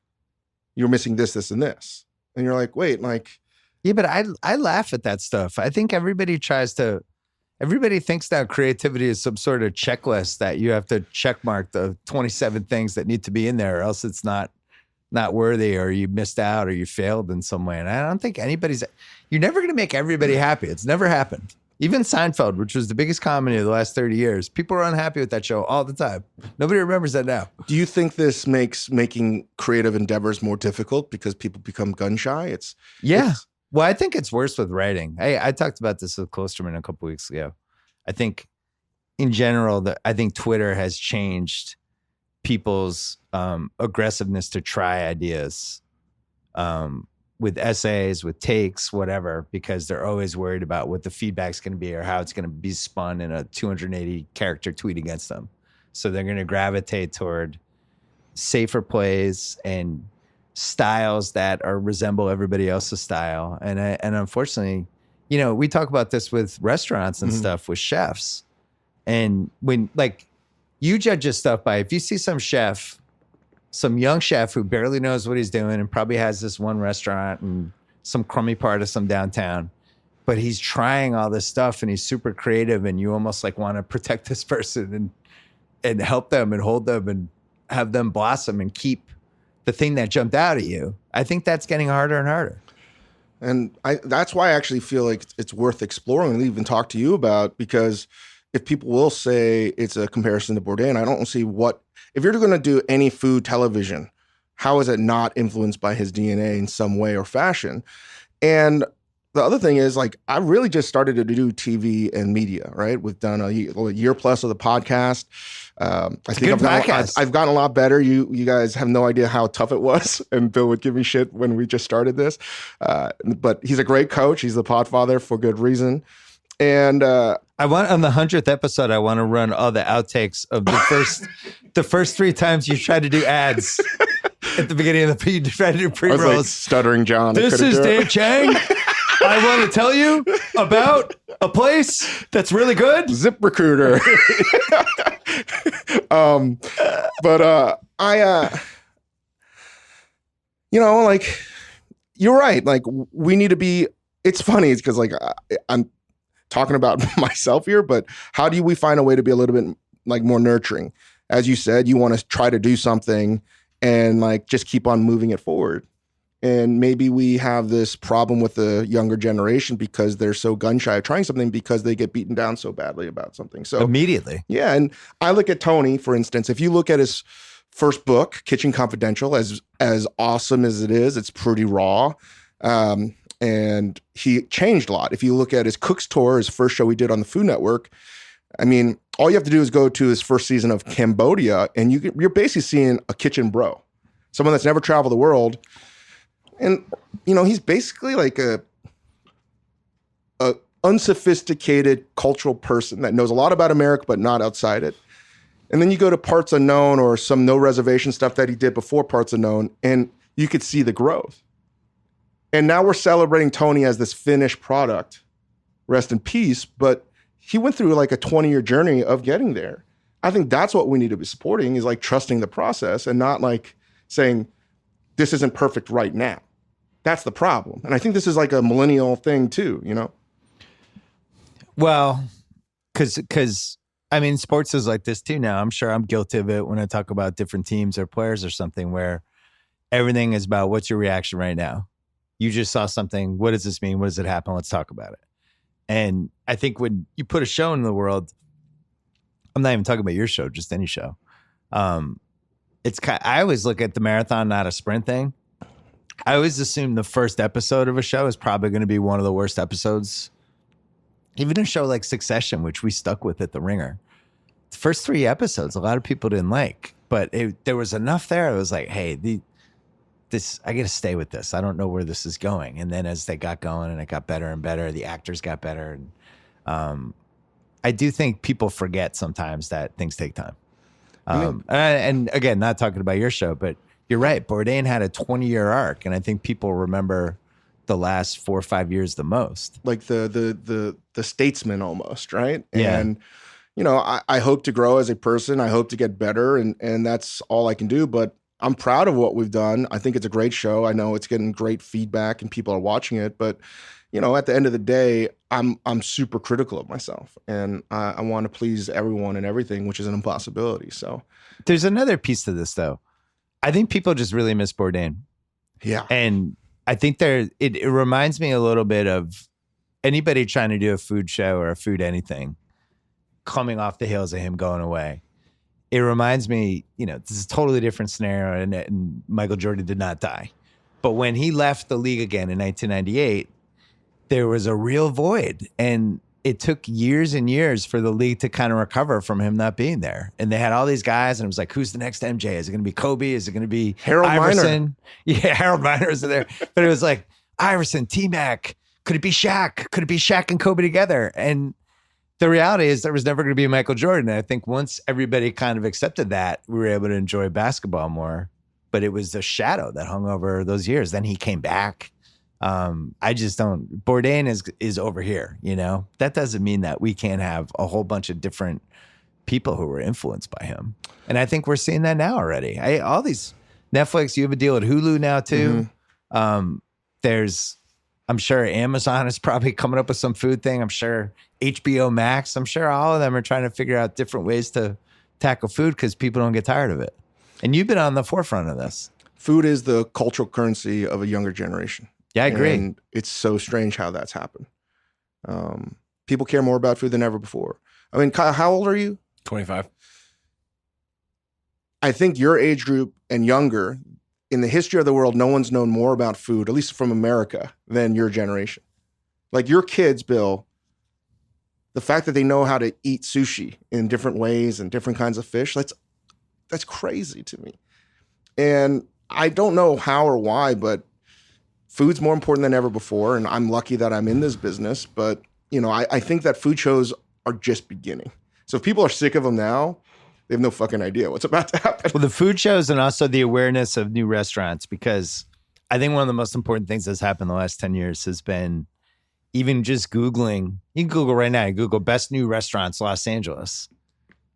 You're missing this, this, and this. And you're like, wait, like. Yeah, but I laugh at that stuff. I think everybody thinks that creativity is some sort of checklist that you have to check mark the 27 things that need to be in there, or else it's not worthy, or you missed out, or you failed in some way. And I don't think you're never going to make everybody happy. It's never happened. Even Seinfeld, which was the biggest comedy of the last 30 years, people are unhappy with that show all the time. Nobody remembers that now. Do you think this makes making creative endeavors more difficult because people become gun shy? Well, I think it's worse with writing. I talked about this with Klosterman a couple weeks ago. I think in general, I think Twitter has changed people's aggressiveness to try ideas with essays, with takes, whatever, because they're always worried about what the feedback's going to be or how it's going to be spun in a 280 character tweet against them. So they're going to gravitate toward safer plays and styles that resemble everybody else's style. And unfortunately, we talk about this with restaurants and stuff, with chefs. And when, like, you judge this stuff by, if you see some young chef who barely knows what he's doing and probably has this one restaurant in some crummy part of some downtown, but he's trying all this stuff and he's super creative, and you almost like want to protect this person and help them and hold them and have them blossom and keep the thing that jumped out at you. I think that's getting harder and harder. And that's why I actually feel like it's worth exploring and even talk to you about, because if people will say it's a comparison to Bourdain, I don't see if you're going to do any food television, how is it not influenced by his DNA in some way or fashion? And the other thing is, like, I really just started to do TV and media, right? We've done a year plus of the podcast. I think I've gotten a lot better. You guys have no idea how tough it was. And Bill would give me shit when we just started this. But he's a great coach. He's the podfather for good reason. And I want, on the 100th episode, I want to run all the outtakes of the first 3 times you tried to do ads at the beginning of you tried to do pre-rolls. I was like stuttering John. This is Dave Chang. I want to tell you about a place that's really good. ZipRecruiter. Like, you're right. Like, we need to be, it's funny. It's because, like, I'm talking about myself here, but how do we find a way to be a little bit, like, more nurturing? As you said, you want to try to do something and, like, just keep on moving it forward. And maybe we have this problem with the younger generation because they're so gun shy of trying something because they get beaten down so badly about something. So immediately. Yeah. And I look at Tony, for instance, if you look at his first book, Kitchen Confidential, as awesome as it is, it's pretty raw. And he changed a lot. If you look at his Cook's Tour, his first show he did on the Food Network, I mean, all you have to do is go to his first season of Cambodia, and you're basically seeing a kitchen bro, someone that's never traveled the world. And, he's basically like a unsophisticated cultural person that knows a lot about America, but not outside it. And then you go to Parts Unknown or some No Reservation stuff that he did before Parts Unknown, and you could see the growth. And now we're celebrating Tony as this finished product. Rest in peace. But he went through like a 20-year journey of getting there. I think that's what we need to be supporting, is like trusting the process and not like saying, this isn't perfect right now. That's the problem. And I think this is like a millennial thing too, Well, because I mean, sports is like this too now. I'm sure I'm guilty of it when I talk about different teams or players or something, where everything is about what's your reaction right now. You just saw something. What does this mean? What does it happen? Let's talk about it. And I think when you put a show in the world, I'm not even talking about your show, just any show. It's I always look at the marathon, not a sprint thing. I always assume the first episode of a show is probably going to be one of the worst episodes. Even a show like Succession, which we stuck with at The Ringer. The first 3 episodes, a lot of people didn't like, but there was enough there. It was like, hey, I got to stay with this. I don't know where this is going. And then as they got going and it got better and better, the actors got better. And I do think people forget sometimes that things take time. And again, not talking about your show, but you're right. Bourdain had a 20-year arc, and I think people remember the last 4 or 5 years the most. Like the statesman almost, right? Yeah. And I hope to grow as a person. I hope to get better, and that's all I can do. But I'm proud of what we've done. I think it's a great show. I know it's getting great feedback and people are watching it. But at the end of the day, I'm super critical of myself, and I want to please everyone and everything, which is an impossibility. So there's another piece to this, though. I think people just really miss Bourdain. Yeah, and I think it reminds me a little bit of anybody trying to do a food show or a food anything coming off the heels of him going away. It reminds me, this is a totally different scenario, and Michael Jordan did not die. But when he left the league again in 1998, there was a real void, and it took years and years for the league to kind of recover from him not being there. And they had all these guys, and it was like, who's the next MJ? Is it going to be Kobe? Is it going to be Harold Iverson? Miner? Yeah, Harold Miner was there. But it was like Iverson, T-Mac. Could it be Shaq? Could it be Shaq and Kobe together? And the reality is there was never going to be Michael Jordan. And I think once everybody kind of accepted that, we were able to enjoy basketball more. But it was the shadow that hung over those years. Then he came back. I just don't. Bourdain is over here. That doesn't mean that we can't have a whole bunch of different people who were influenced by him. And I think we're seeing that now already. All these Netflix, you have a deal with Hulu now too. Mm-hmm. I'm sure Amazon is probably coming up with some food thing. I'm sure HBO Max. I'm sure all of them are trying to figure out different ways to tackle food because people don't get tired of it. And you've been on the forefront of this. Food is the cultural currency of a younger generation. Yeah, I agree. And it's so strange how that's happened. People care more about food than ever before. I mean, Kyle, how old are you? 25. I think your age group and younger, in the history of the world, no one's known more about food, at least from America, than your generation. Like your kids, Bill, the fact that they know how to eat sushi in different ways and different kinds of fish, that's crazy to me. And I don't know how or why, but food's more important than ever before, and I'm lucky that I'm in this business. But, I think that food shows are just beginning. So if people are sick of them now, they have no fucking idea what's about to happen. Well, the food shows and also the awareness of new restaurants, because I think one of the most important things that's happened in the last 10 years has been even just Googling. You can Google right now, you Google best new restaurants, Los Angeles.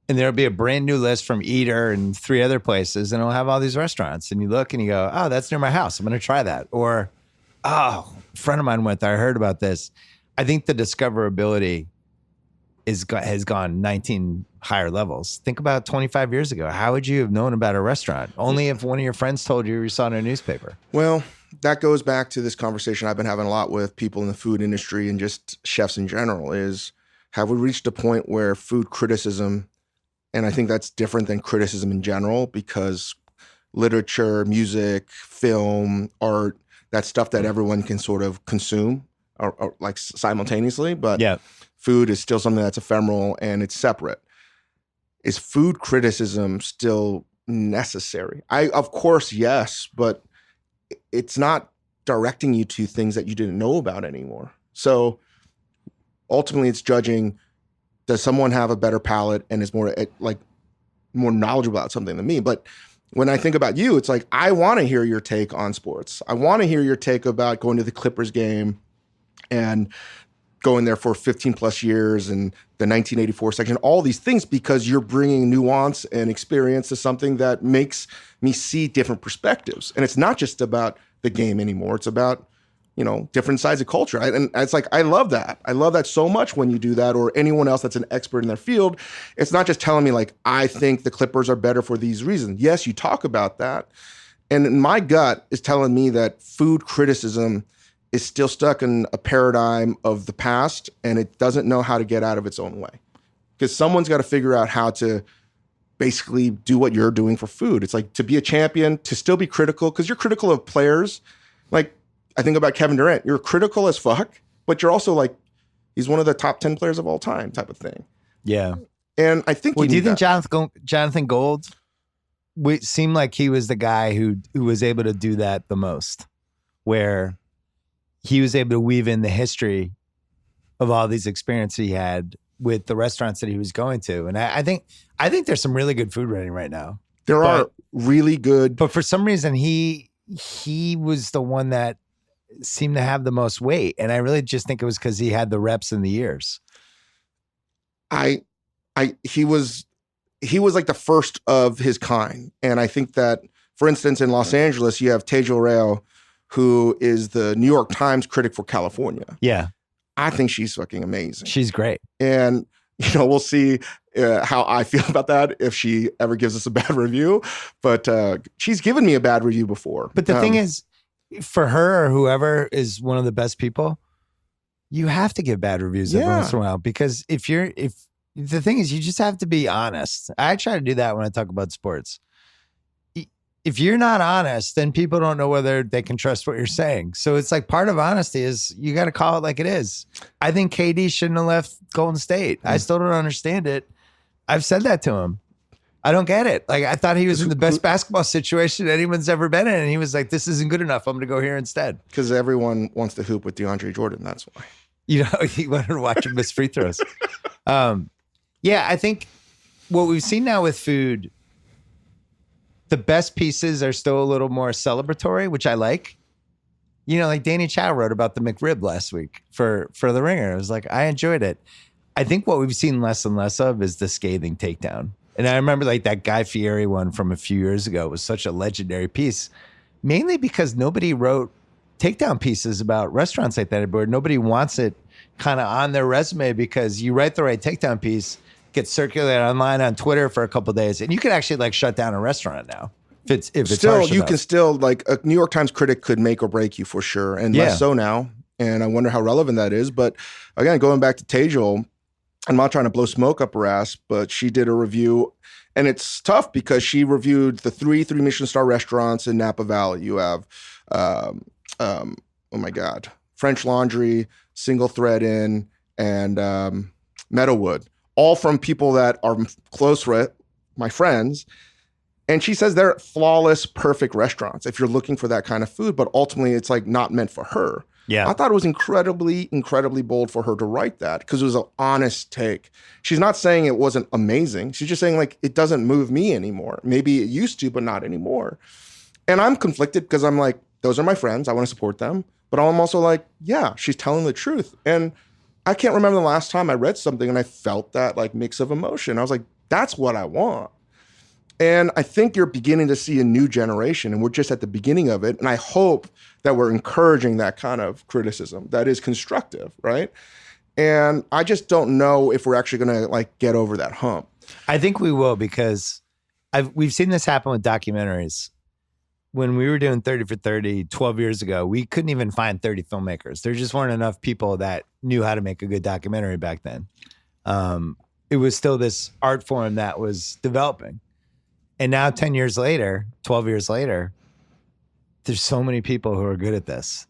And there'll be a brand new list from Eater and 3 other places, and it'll have all these restaurants. And you look and you go, oh, that's near my house. I'm going to try that. Or, oh, a friend of mine went there. I heard about this. I think the discoverability has gone 19 higher levels. Think about 25 years ago. How would you have known about a restaurant? Only if one of your friends told you saw it in a newspaper. Well, that goes back to this conversation I've been having a lot with people in the food industry and just chefs in general is, have we reached a point where food criticism, and I think that's different than criticism in general, because literature, music, film, art, that's stuff that everyone can sort of consume or like simultaneously, but yeah. Food is still something that's ephemeral and it's separate. Is food criticism still necessary? Of course, yes, but it's not directing you to things that you didn't know about anymore. So ultimately it's judging, does someone have a better palate and is more knowledgeable about something than me? But when I think about you, it's like, I want to hear your take on sports. I want to hear your take about going to the Clippers game and going there for 15 plus years and the 1984 section, all these things, because you're bringing nuance and experience to something that makes me see different perspectives. And it's not just about the game anymore. It's about, different sides of culture. And it's like, I love that. I love that so much when you do that, or anyone else that's an expert in their field. It's not just telling me like, I think the Clippers are better for these reasons. Yes, you talk about that. And my gut is telling me that food criticism is still stuck in a paradigm of the past, and it doesn't know how to get out of its own way. Because someone's got to figure out how to basically do what you're doing for food. It's like, to be a champion, to still be critical, because you're critical of players. Like, I think about Kevin Durant. You're critical as fuck, but you're also like, he's one of the top 10 players of all time type of thing. Yeah. And I think do you think Jonathan Gold seemed like he was the guy who was able to do that the most, where he was able to weave in the history of all these experiences he had with the restaurants that he was going to. And I think there's some really good food running right now. There are really good. But for some reason, he was the one that seemed to have the most weight. And I really just think it was because he had the reps and the years. He was like the first of his kind. And I think that, for instance, in Los Angeles, you have Tejo Rayo, who is the New York Times critic for California. Yeah. I think she's fucking amazing. She's great. And, we'll see how I feel about that if she ever gives us a bad review. But she's given me a bad review before. But the thing is, for her or whoever is one of the best people, you have to give bad reviews every once in a while, because if the thing is, you just have to be honest. I try to do that when I talk about sports. If you're not honest, then people don't know whether they can trust what you're saying. So it's like, part of honesty is you got to call it like it is. I think KD shouldn't have left Golden State. I still don't understand it. I've said that to him. I don't get it. Like, I thought he was in the best basketball situation anyone's ever been in. And he was like, this isn't good enough. I'm going to go here instead. Because everyone wants to hoop with DeAndre Jordan. That's why. He wanted to watch him miss free throws. Yeah, I think what we've seen now with food, the best pieces are still a little more celebratory, which I like. Like Danny Chow wrote about the McRib last week for The Ringer. It was like, I enjoyed it. I think what we've seen less and less of is the scathing takedown. And I remember like that Guy Fieri one from a few years ago was such a legendary piece, mainly because nobody wrote takedown pieces about restaurants like that anymore. Nobody wants it kind of on their resume, because you write the right takedown piece, gets circulated online on Twitter for a couple of days, and you can actually like shut down a restaurant now. If it's still, harsh you enough. can still, like, a New York Times critic could make or break you for sure, and less so now. And I wonder how relevant that is. But again, going back to Tejal, I'm not trying to blow smoke up her ass, but she did a review, and it's tough because she reviewed the three Michelin star restaurants in Napa Valley. You have, oh my God, French Laundry, Single Thread Inn, and Meadowwood, all from people that are close, my friends. And she says they're flawless, perfect restaurants if you're looking for that kind of food, but ultimately it's like not meant for her. Yeah. I thought it was incredibly, incredibly bold for her to write that, because it was an honest take. She's not saying it wasn't amazing. She's just saying, like, it doesn't move me anymore. Maybe it used to, but not anymore. And I'm conflicted because I'm like, those are my friends. I want to support them. But I'm also like, yeah, she's telling the truth. And I can't remember the last time I read something and I felt that like mix of emotion. I was like, that's what I want. And I think you're beginning to see a new generation, and we're just at the beginning of it. And I hope that we're encouraging that kind of criticism that is constructive, right? And I just don't know if we're actually going to like get over that hump. I think we will, because we've seen this happen with documentaries. When we were doing 30 for 30 12 years ago, we couldn't even find 30 filmmakers. There just weren't enough people that knew how to make a good documentary back then. It was still this art form that was developing. And now 10 years later, 12 years later, there's so many people who are good at this.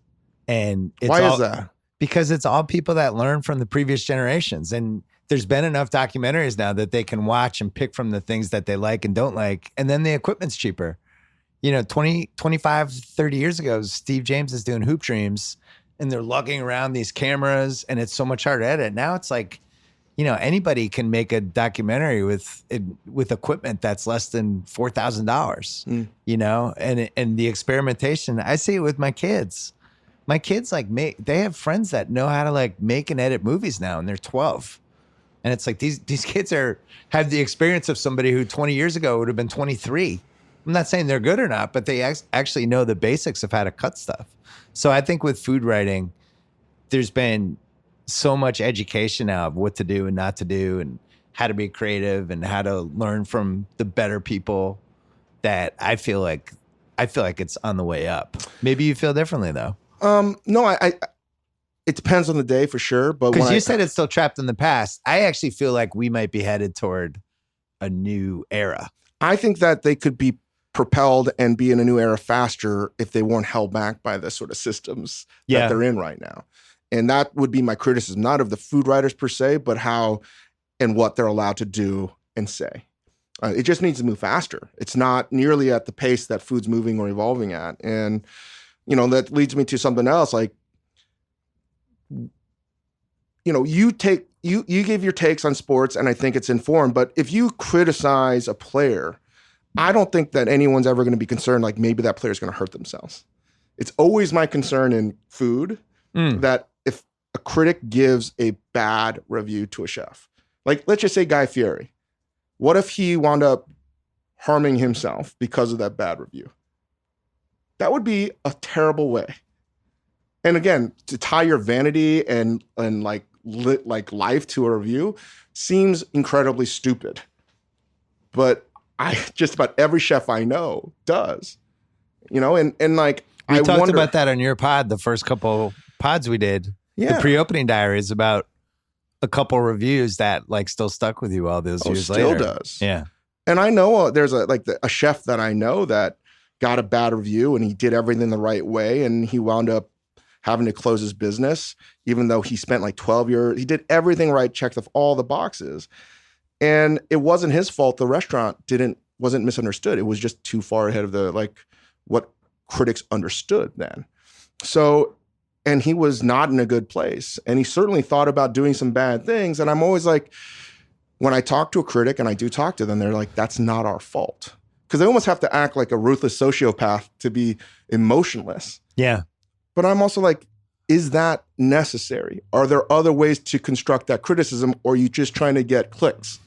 And it's Why is that? Because it's all people that learn from the previous generations. And there's been enough documentaries now that they can watch and pick from the things that they like and don't like. And then the equipment's cheaper. 25, 30 years ago, Steve James is doing Hoop Dreams and they're lugging around these cameras and it's so much harder to edit. Now it's like, anybody can make a documentary with equipment that's less than $4,000, and the experimentation. I see it with my kids. My kids they have friends that know how to like make and edit movies now, and they're 12. And it's like these kids have the experience of somebody who 20 years ago would have been 23. I'm not saying they're good or not, but they actually know the basics of how to cut stuff. So I think with food writing, there's been so much education now of what to do and not to do, and how to be creative and how to learn from the better people, that I feel like it's on the way up. Maybe you feel differently though. No, it depends on the day for sure. But because you said it's still trapped in the past, I actually feel like we might be headed toward a new era. I think that they could be propelled and be in a new era faster if they weren't held back by the sort of systems that they're in right now. And that would be my criticism, not of the food writers per se, but how and what they're allowed to do and say. It just needs to move faster. It's not nearly at the pace that food's moving or evolving at. And, that leads me to something else. Like, you give your takes on sports and I think it's informed, but if you criticize a player, I don't think that anyone's ever going to be concerned like maybe that player's going to hurt themselves. It's always my concern in food that if a critic gives a bad review to a chef, like let's just say Guy Fieri, what if he wound up harming himself because of that bad review? That would be a terrible way. And again, to tie your vanity and like life to a review seems incredibly stupid. But just about every chef I know does, and like we talked wonder, about that on your pod, the first couple pods we did. Yeah. The pre-opening diaries about a couple reviews that like still stuck with you all those years still later. Does. Yeah. And I know there's a chef that I know that got a bad review and he did everything the right way and he wound up having to close his business, even though he spent like 12 years. He did everything right, checked off all the boxes. And it wasn't his fault. The restaurant wasn't misunderstood. It was just too far ahead of what critics understood then. So, and he was not in a good place. And he certainly thought about doing some bad things. And I'm always like, when I talk to a critic, and I do talk to them, they're like, that's not our fault. Because they almost have to act like a ruthless sociopath to be emotionless. Yeah. But I'm also like, is that necessary? Are there other ways to construct that criticism, or are you just trying to get clicks?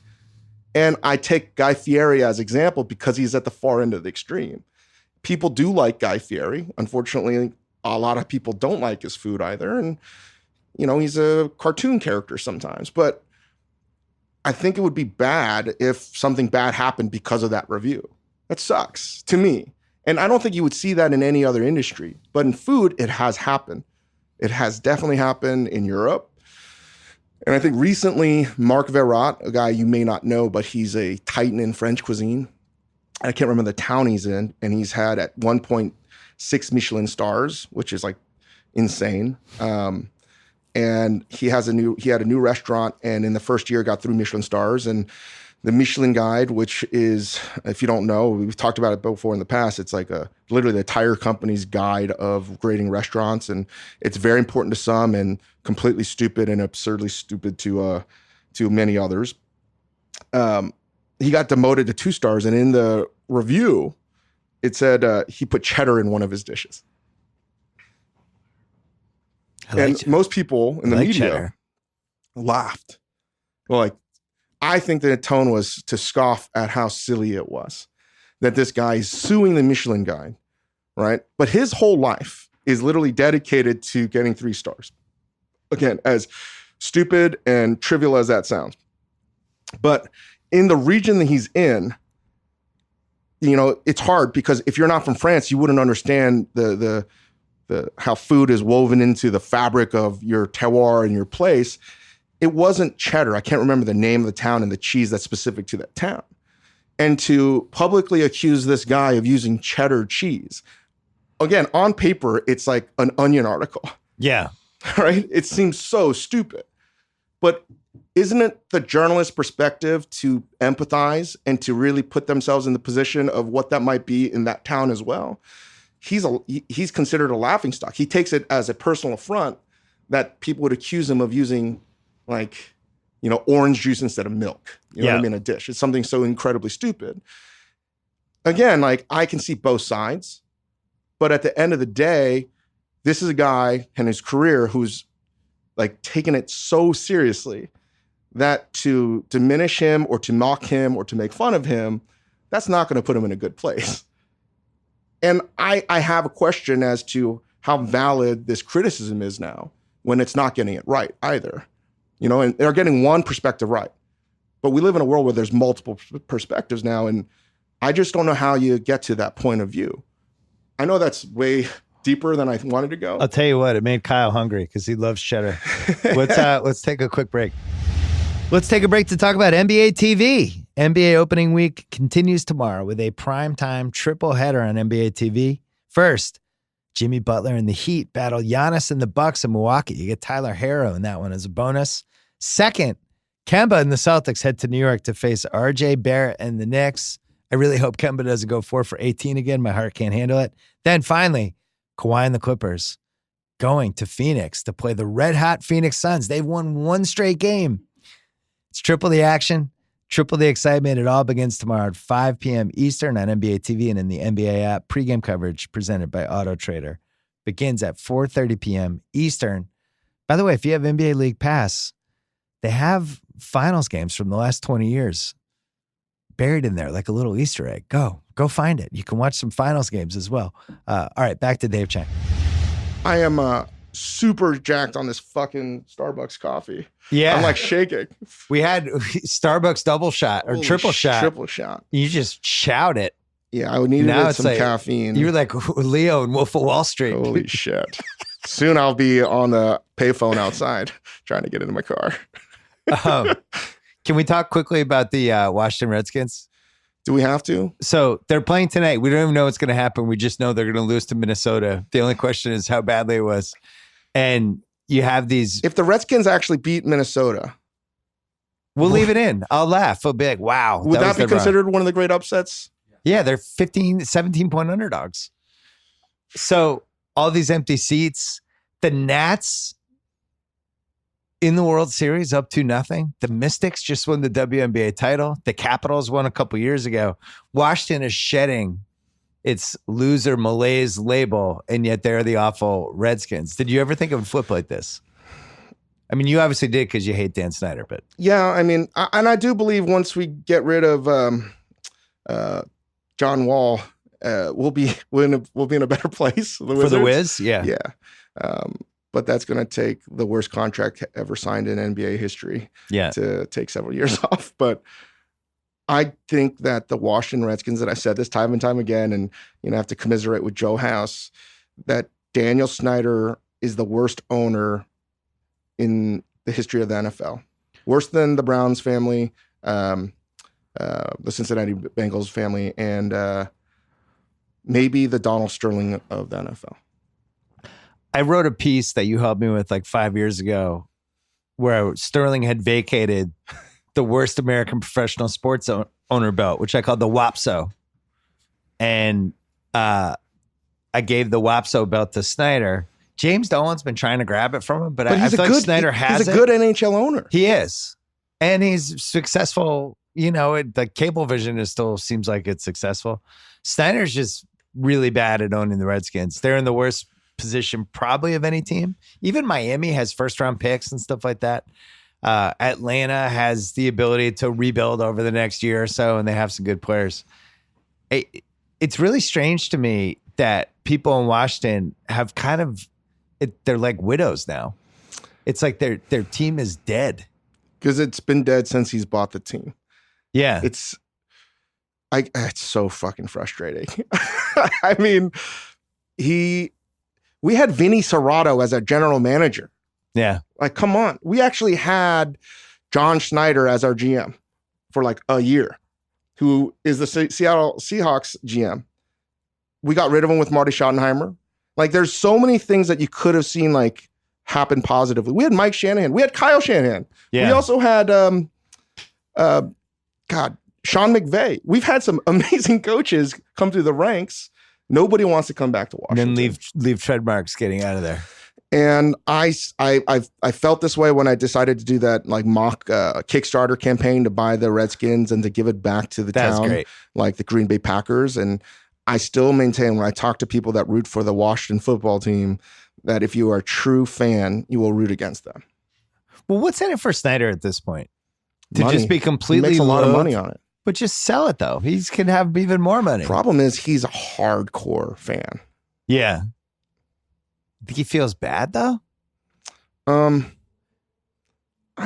And I take Guy Fieri as example because he's at the far end of the extreme. People do like Guy Fieri. Unfortunately, a lot of people don't like his food either. And, he's a cartoon character sometimes. But I think it would be bad if something bad happened because of that review. That sucks to me. And I don't think you would see that in any other industry. But in food, it has happened. It has definitely happened in Europe. And I think recently, Marc Verrat, a guy you may not know, but he's a titan in French cuisine. I can't remember the town he's in. And he's had at 1.6 Michelin stars, which is like insane. And he had a new restaurant, and in the first year got 3 Michelin stars. And the Michelin Guide, which is, if you don't know, we've talked about it before in the past, it's like literally the tire company's guide of grading restaurants. And it's very important to some and completely stupid and absurdly stupid to many others. He got demoted to 2 stars. And in the review, it said he put cheddar in one of his dishes. Most people in the media cheddar. laughed. Well, like, I think the tone was to scoff at how silly it was that this guy is suing the Michelin Guide, right? But his whole life is literally dedicated to getting 3 stars. Again, as stupid and trivial as that sounds. But in the region that he's in, it's hard because if you're not from France, you wouldn't understand the how food is woven into the fabric of your terroir and your place. It wasn't cheddar. I can't remember the name of the town and the cheese that's specific to that town. And to publicly accuse this guy of using cheddar cheese, again, on paper, it's like an Onion article. Yeah. Right? It seems so stupid. But isn't it the journalist's perspective to empathize and to really put themselves in the position of what that might be in that town as well? He's considered a laughingstock. He takes it as a personal affront that people would accuse him of using orange juice instead of milk, what I mean, a dish. It's something so incredibly stupid. Again, I can see both sides, but at the end of the day, this is a guy in his career who's taken it so seriously that to diminish him or to mock him or to make fun of him, that's not going to put him in a good place. And I have a question as to how valid this criticism is now when it's not getting it right either. And they're getting one perspective right. But we live in a world where there's multiple perspectives now, and I just don't know how you get to that point of view. I know that's way deeper than I wanted to go. I'll tell you what, it made Kyle hungry because he loves cheddar. Let's take a quick break. Let's take a break to talk about NBA TV. NBA opening week continues tomorrow with a primetime triple header on NBA TV. First, Jimmy Butler and the Heat battle Giannis and the Bucks in Milwaukee. You get Tyler Herro in that one as a bonus. Second, Kemba and the Celtics head to New York to face RJ Barrett and the Knicks. I really hope Kemba doesn't go 4 for 18 again. My heart can't handle it. Then finally, Kawhi and the Clippers going to Phoenix to play the red-hot Phoenix Suns. They've won 1 straight game. It's triple the action, triple the excitement. It all begins tomorrow at 5 p.m. Eastern on NBA TV and in the NBA app. Pre-game coverage presented by Auto Trader. begins at 4:30 p.m. Eastern. By the way, if you have NBA League Pass, they have finals games from the last 20 years buried in there like a little Easter egg. Go find it. You can watch some finals games as well. All right, back to Dave Chang. I am super jacked on this fucking Starbucks coffee. Yeah. I'm like shaking. We had Starbucks double shot or triple shot. Triple shot. You just shout it. Yeah, I needed some like, caffeine. You were like Leo in Wolf of Wall Street. Holy shit. Soon I'll be on the payphone outside trying to get into my car. Can we talk quickly about the Washington Redskins? Do we have to? So they're playing tonight. We don't even know what's going to happen. We just know they're going to lose to Minnesota. The only question is how badly it was. And you have these. If the Redskins actually beat Minnesota, we'll leave it in. I'll laugh. I'll be like, wow. Would that be considered one of the great upsets? Yeah, they're 17-point underdogs. So all these empty seats. The Nats in the World Series up to nothing. The Mystics just won the WNBA title. The Capitals won a couple years ago. Washington is shedding its loser malaise label, and yet they're the awful Redskins. Did you ever think it would flip like this? I mean, you obviously did because you hate Dan Snyder, but yeah, I mean, and I do believe once we get rid of John Wall, we'll be in a better place for the Wiz. Yeah. But that's going to take the worst contract ever signed in NBA history. To take several years off. But I think that the Washington Redskins, that I said this time and time again, and I have to commiserate with Joe House, that Daniel Snyder is the worst owner in the history of the NFL. Worse than the Browns family, the Cincinnati Bengals family, and maybe the Donald Sterling of the NFL. I wrote a piece that you helped me with like 5 years ago where Sterling had vacated the worst American professional sports owner belt, which I called the WAPSO. And I gave the WAPSO belt to Snyder. James Dolan's been trying to grab it from him, but I feel like Snyder has it. He's a good NHL owner. He is. And he's successful. The Cablevision still seems like it's successful. Snyder's just really bad at owning the Redskins. They're in the worst position probably of any team. Even Miami has first round picks and stuff like that. Atlanta has the ability to rebuild over the next year or so, and they have some good players. It's really strange to me that people in Washington have they're like widows now. It's like their team is dead. Because it's been dead since he's bought the team. Yeah. It's so fucking frustrating. I mean, we had Vinny Serrato as our general manager. Yeah. Like, come on. We actually had John Schneider as our GM for like a year, who is the Seattle Seahawks GM. We got rid of him with Marty Schottenheimer. Like, there's so many things that you could have seen like happen positively. We had Mike Shanahan. We had Kyle Shanahan. Yeah. We also had, Sean McVay. We've had some amazing coaches come through the ranks. Nobody wants to come back to Washington. And then leave trademarks getting out of there. And I felt this way when I decided to do that like mock Kickstarter campaign to buy the Redskins and to give it back to the town, great. Like the Green Bay Packers. And I still maintain when I talk to people that root for the Washington football team that if you are a true fan, you will root against them. Well, what's in it for Snyder at this point? To Money. just be completely he makes a lot of money on it. But just sell it though. He can have even more money. Problem is he's a hardcore fan. Yeah. Think he feels bad though? I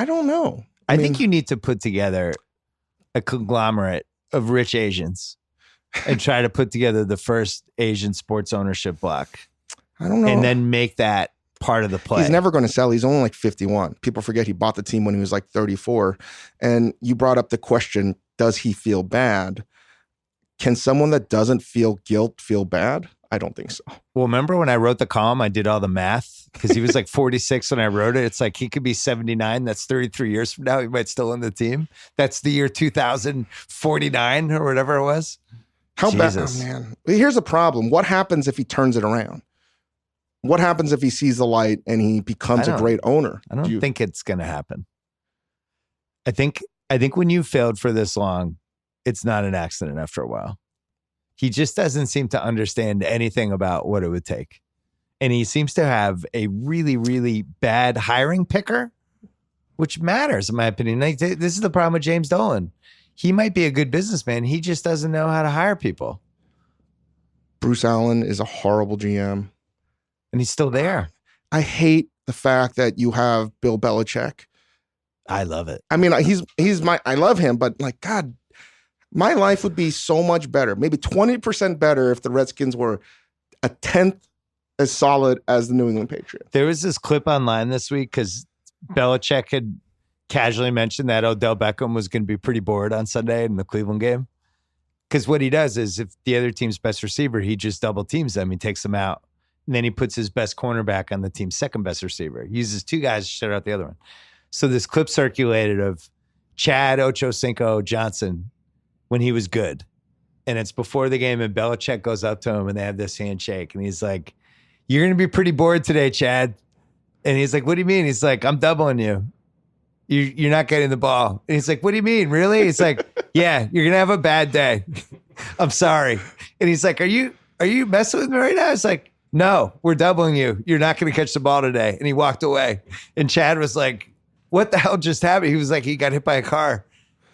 don't know. I think you need to put together a conglomerate of rich Asians and try to put together the first Asian sports ownership block. I don't know. And then make that part of the play. He's never going to sell. He's only like 51. People forget he bought the team when he was like 34. And you brought up the question, does he feel bad? Can someone that doesn't feel guilt feel bad? I don't think so. Well, remember when I wrote the column, I did all the math because he was like 46 when I wrote it. It's like he could be 79. That's 33 years from now. He might still own the team. That's the year 2049 or whatever it was. How bad? Oh, man. Here's the problem. What happens if he turns it around? What happens if he sees the light and he becomes a great owner? I don't think it's going to happen. I think when you failed for this long, it's not an accident after a while. He just doesn't seem to understand anything about what it would take. And he seems to have a really, really bad hiring picker, which matters, in my opinion. Like, this is the problem with James Dolan. He might be a good businessman. He just doesn't know how to hire people. Bruce Allen is a horrible GM. And he's still there. I hate the fact that you have Bill Belichick. I love it. I mean, I love him, but like, God, my life would be so much better, maybe 20% better if the Redskins were a 10th as solid as the New England Patriots. There was this clip online this week because Belichick had casually mentioned that Odell Beckham was going to be pretty bored on Sunday in the Cleveland game. Because what he does is if the other team's best receiver, he just double teams them. He takes them out. And then he puts his best cornerback on the team's second best receiver. He uses two guys to shut out the other one. So this clip circulated of Chad Ochocinco Johnson when he was good. And it's before the game, and Belichick goes up to him and they have this handshake. And he's like, "You're going to be pretty bored today, Chad." And he's like, "What do you mean?" He's like, "I'm doubling you. You're not getting the ball." And he's like, "What do you mean? Really?" He's like, "Yeah, you're going to have a bad day. I'm sorry." And he's like, Are you messing with me right now? It's like, "No, we're doubling you. You're not going to catch the ball today." And he walked away. And Chad was like, "What the hell just happened?" He was like, he got hit by a car.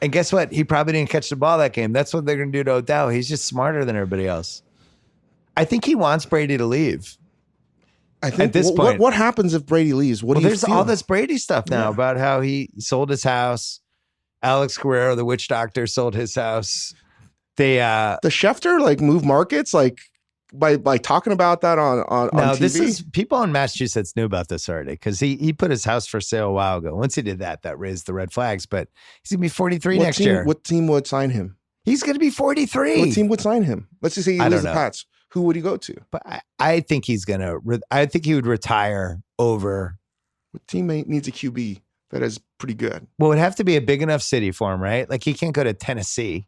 And guess what? He probably didn't catch the ball that game. That's what they're going to do to Odell. He's just smarter than everybody else. I think he wants Brady to leave. I think at this point, what happens if Brady leaves? What do you there's feel? all this Brady stuff now about how he sold his house. Alex Guerrero, the witch doctor, sold his house. They the Schefter like move markets like by talking about that on TV? This is people in Massachusetts knew about this already because he put his house for sale a while ago. Once he did that raised the red flags. But he's gonna be 43 next year. What team would sign him? He's gonna be 43. What team would sign him? Let's just say he leaves the Pats. Who would he go to? But I think he's gonna. I think he would retire over. What team needs a QB that is pretty good? Well, it would have to be a big enough city for him, right? Like he can't go to Tennessee.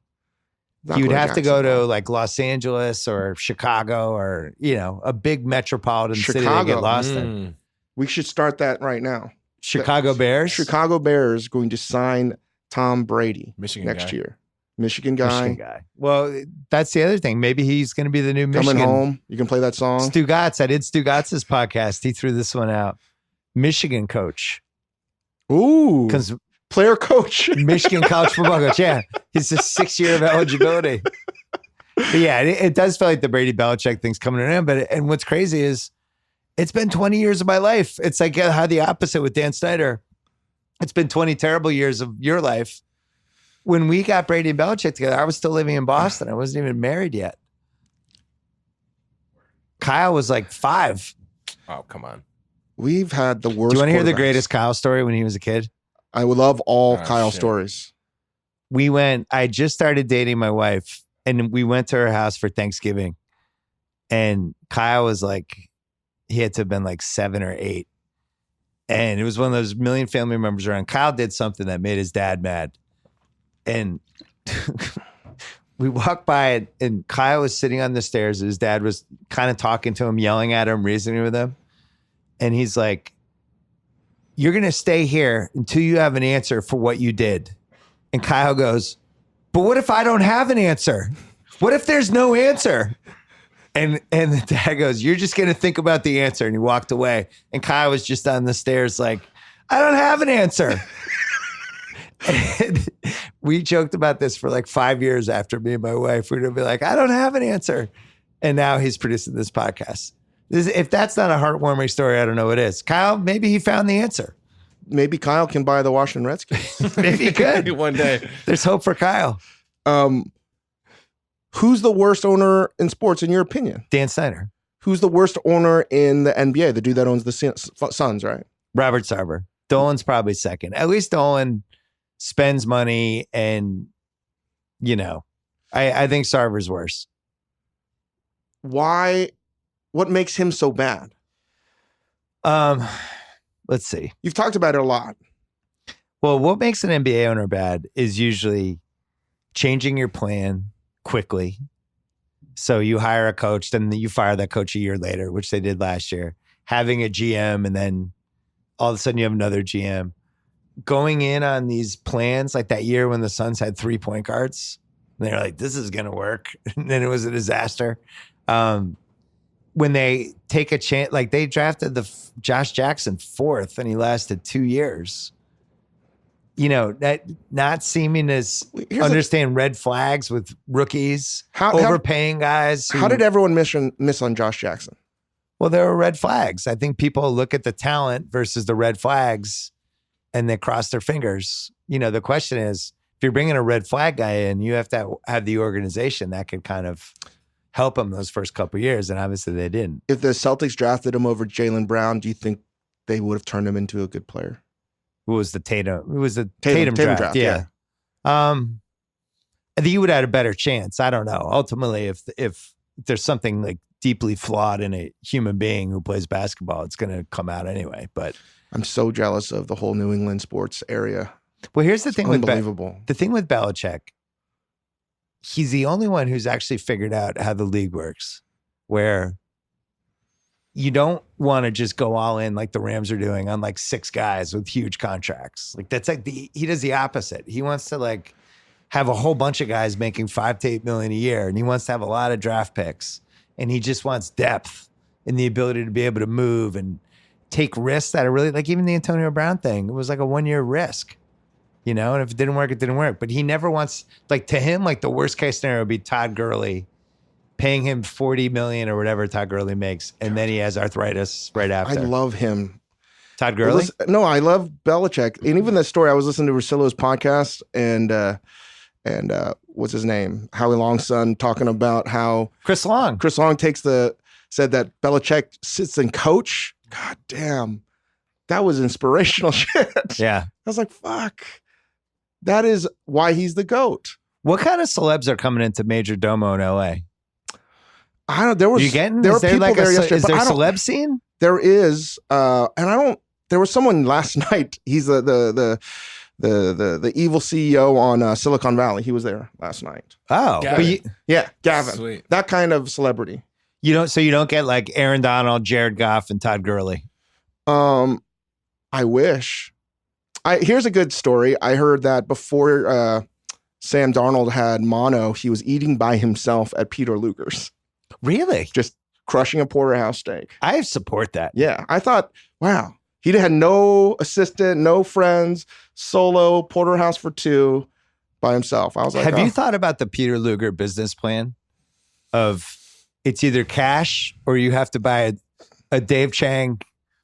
He would have to go to like Los Angeles or Chicago or, a big metropolitan city to get lost in. We should start that right now. Chicago Bears? Chicago Bears going to sign Tom Brady Michigan next guy. year. Michigan guy. Well, that's the other thing. Maybe he's going to be the new Michigan. Coming home. You can play that song. Stu Gatz. I did Stu Gatz's podcast. He threw this one out. Michigan coach. Ooh. Because player coach. Michigan college football coach. Yeah. He's a 6-year of eligibility. But yeah, it does feel like the Brady Belichick thing's coming in. And what's crazy is it's been 20 years of my life. It's like how the opposite with Dan Snyder. It's been 20 terrible years of your life. When we got Brady and Belichick together, I was still living in Boston. I wasn't even married yet. Kyle was like 5. Oh, come on. We've had the worst. Do you want to hear the quarterbacks. greatest Kyle story when he was a kid? I would love all Kyle shit. stories. I just started dating my wife and we went to her house for Thanksgiving. And Kyle was like, he had to have been like 7 or 8. And it was one of those million family members around. Kyle did something that made his dad mad. And we walked by it, and Kyle was sitting on the stairs. His dad was kind of talking to him, yelling at him, reasoning with him. And he's like, "You're going to stay here until you have an answer for what you did." And Kyle goes, "But what if I don't have an answer? What if there's no answer?" And the dad goes, "You're just going to think about the answer." And he walked away. And Kyle was just on the stairs like, "I don't have an answer." And we joked about this for like 5 years after me and my wife. We'd be like, "I don't have an answer." And now he's producing this podcast. If that's not a heartwarming story, I don't know what is. Kyle, maybe he found the answer. Maybe Kyle can buy the Washington Redskins. Maybe he could. One day. There's hope for Kyle. Who's the worst owner in sports, in your opinion? Dan Snyder. Who's the worst owner in the NBA? The dude that owns the Suns, right? Robert Sarver. Dolan's probably second. At least Dolan spends money and, I think Sarver's worse. Why? What makes him so bad? Let's see. You've talked about it a lot. Well, what makes an NBA owner bad is usually changing your plan quickly. So you hire a coach, then you fire that coach a year later, which they did last year. Having a GM, and then all of a sudden you have another GM. Going in on these plans, like that year when the Suns had 3 point guards, and they're like, "This is going to work." And then it was a disaster. when they take a chance, like they drafted Josh Jackson 4th and he lasted 2 years. That not seeming as understand red flags with rookies, overpaying guys. How did everyone miss on Josh Jackson? Well, there were red flags. I think people look at the talent versus the red flags and they cross their fingers. The question is, if you're bringing a red flag guy in, you have to have the organization that could kind of help him those first couple of years. And obviously they didn't. If the Celtics drafted him over Jaylen Brown, do you think they would have turned him into a good player? Who was the Tatum? It was the Tatum draft. Yeah. I think you would have had a better chance. I don't know. Ultimately, if there's something like deeply flawed in a human being who plays basketball, it's going to come out anyway. But I'm so jealous of the whole New England sports area. Well, here's the thing with unbelievable. The thing with Belichick, he's the only one who's actually figured out how the league works, where you don't want to just go all in like the Rams are doing on like 6 guys with huge contracts. Like that's like he does the opposite. He wants to like have a whole bunch of guys making $5 to $8 million a year, and he wants to have a lot of draft picks, and he just wants depth and the ability to be able to move and take risks that are really like even the Antonio Brown thing. It was like a 1-year risk, and if it didn't work, it didn't work. But he never wants, like to him, like the worst case scenario would be Todd Gurley, paying him $40 million or whatever Todd Gurley makes, and then he has arthritis right after. I love him. Todd Gurley? No, I love Belichick. And even the story, I was listening to Russillo's podcast and what's his name? Howie Long's son talking about how Chris Long said that Belichick sits and coach. God damn. That was inspirational shit. Yeah. I was like, fuck. That is why he's the GOAT. What kind of celebs are coming into Major Domo in LA? I don't. There were people like there yesterday. Is there a celeb scene? There is, and I don't. There was someone last night. He's the evil CEO on Silicon Valley. He was there last night. Oh, Gavin. Gavin. Sweet. That kind of celebrity. You don't get like Aaron Donald, Jared Goff, and Todd Gurley. I wish. Here's a good story. I heard that before Sam Darnold had mono, he was eating by himself at Peter Luger's. Really? Just crushing a porterhouse steak. I support that. Yeah. I thought, wow. He had no assistant, no friends, solo porterhouse for 2 by himself. I was like, have you thought about the Peter Luger business plan of it's either cash or you have to buy a Dave Chang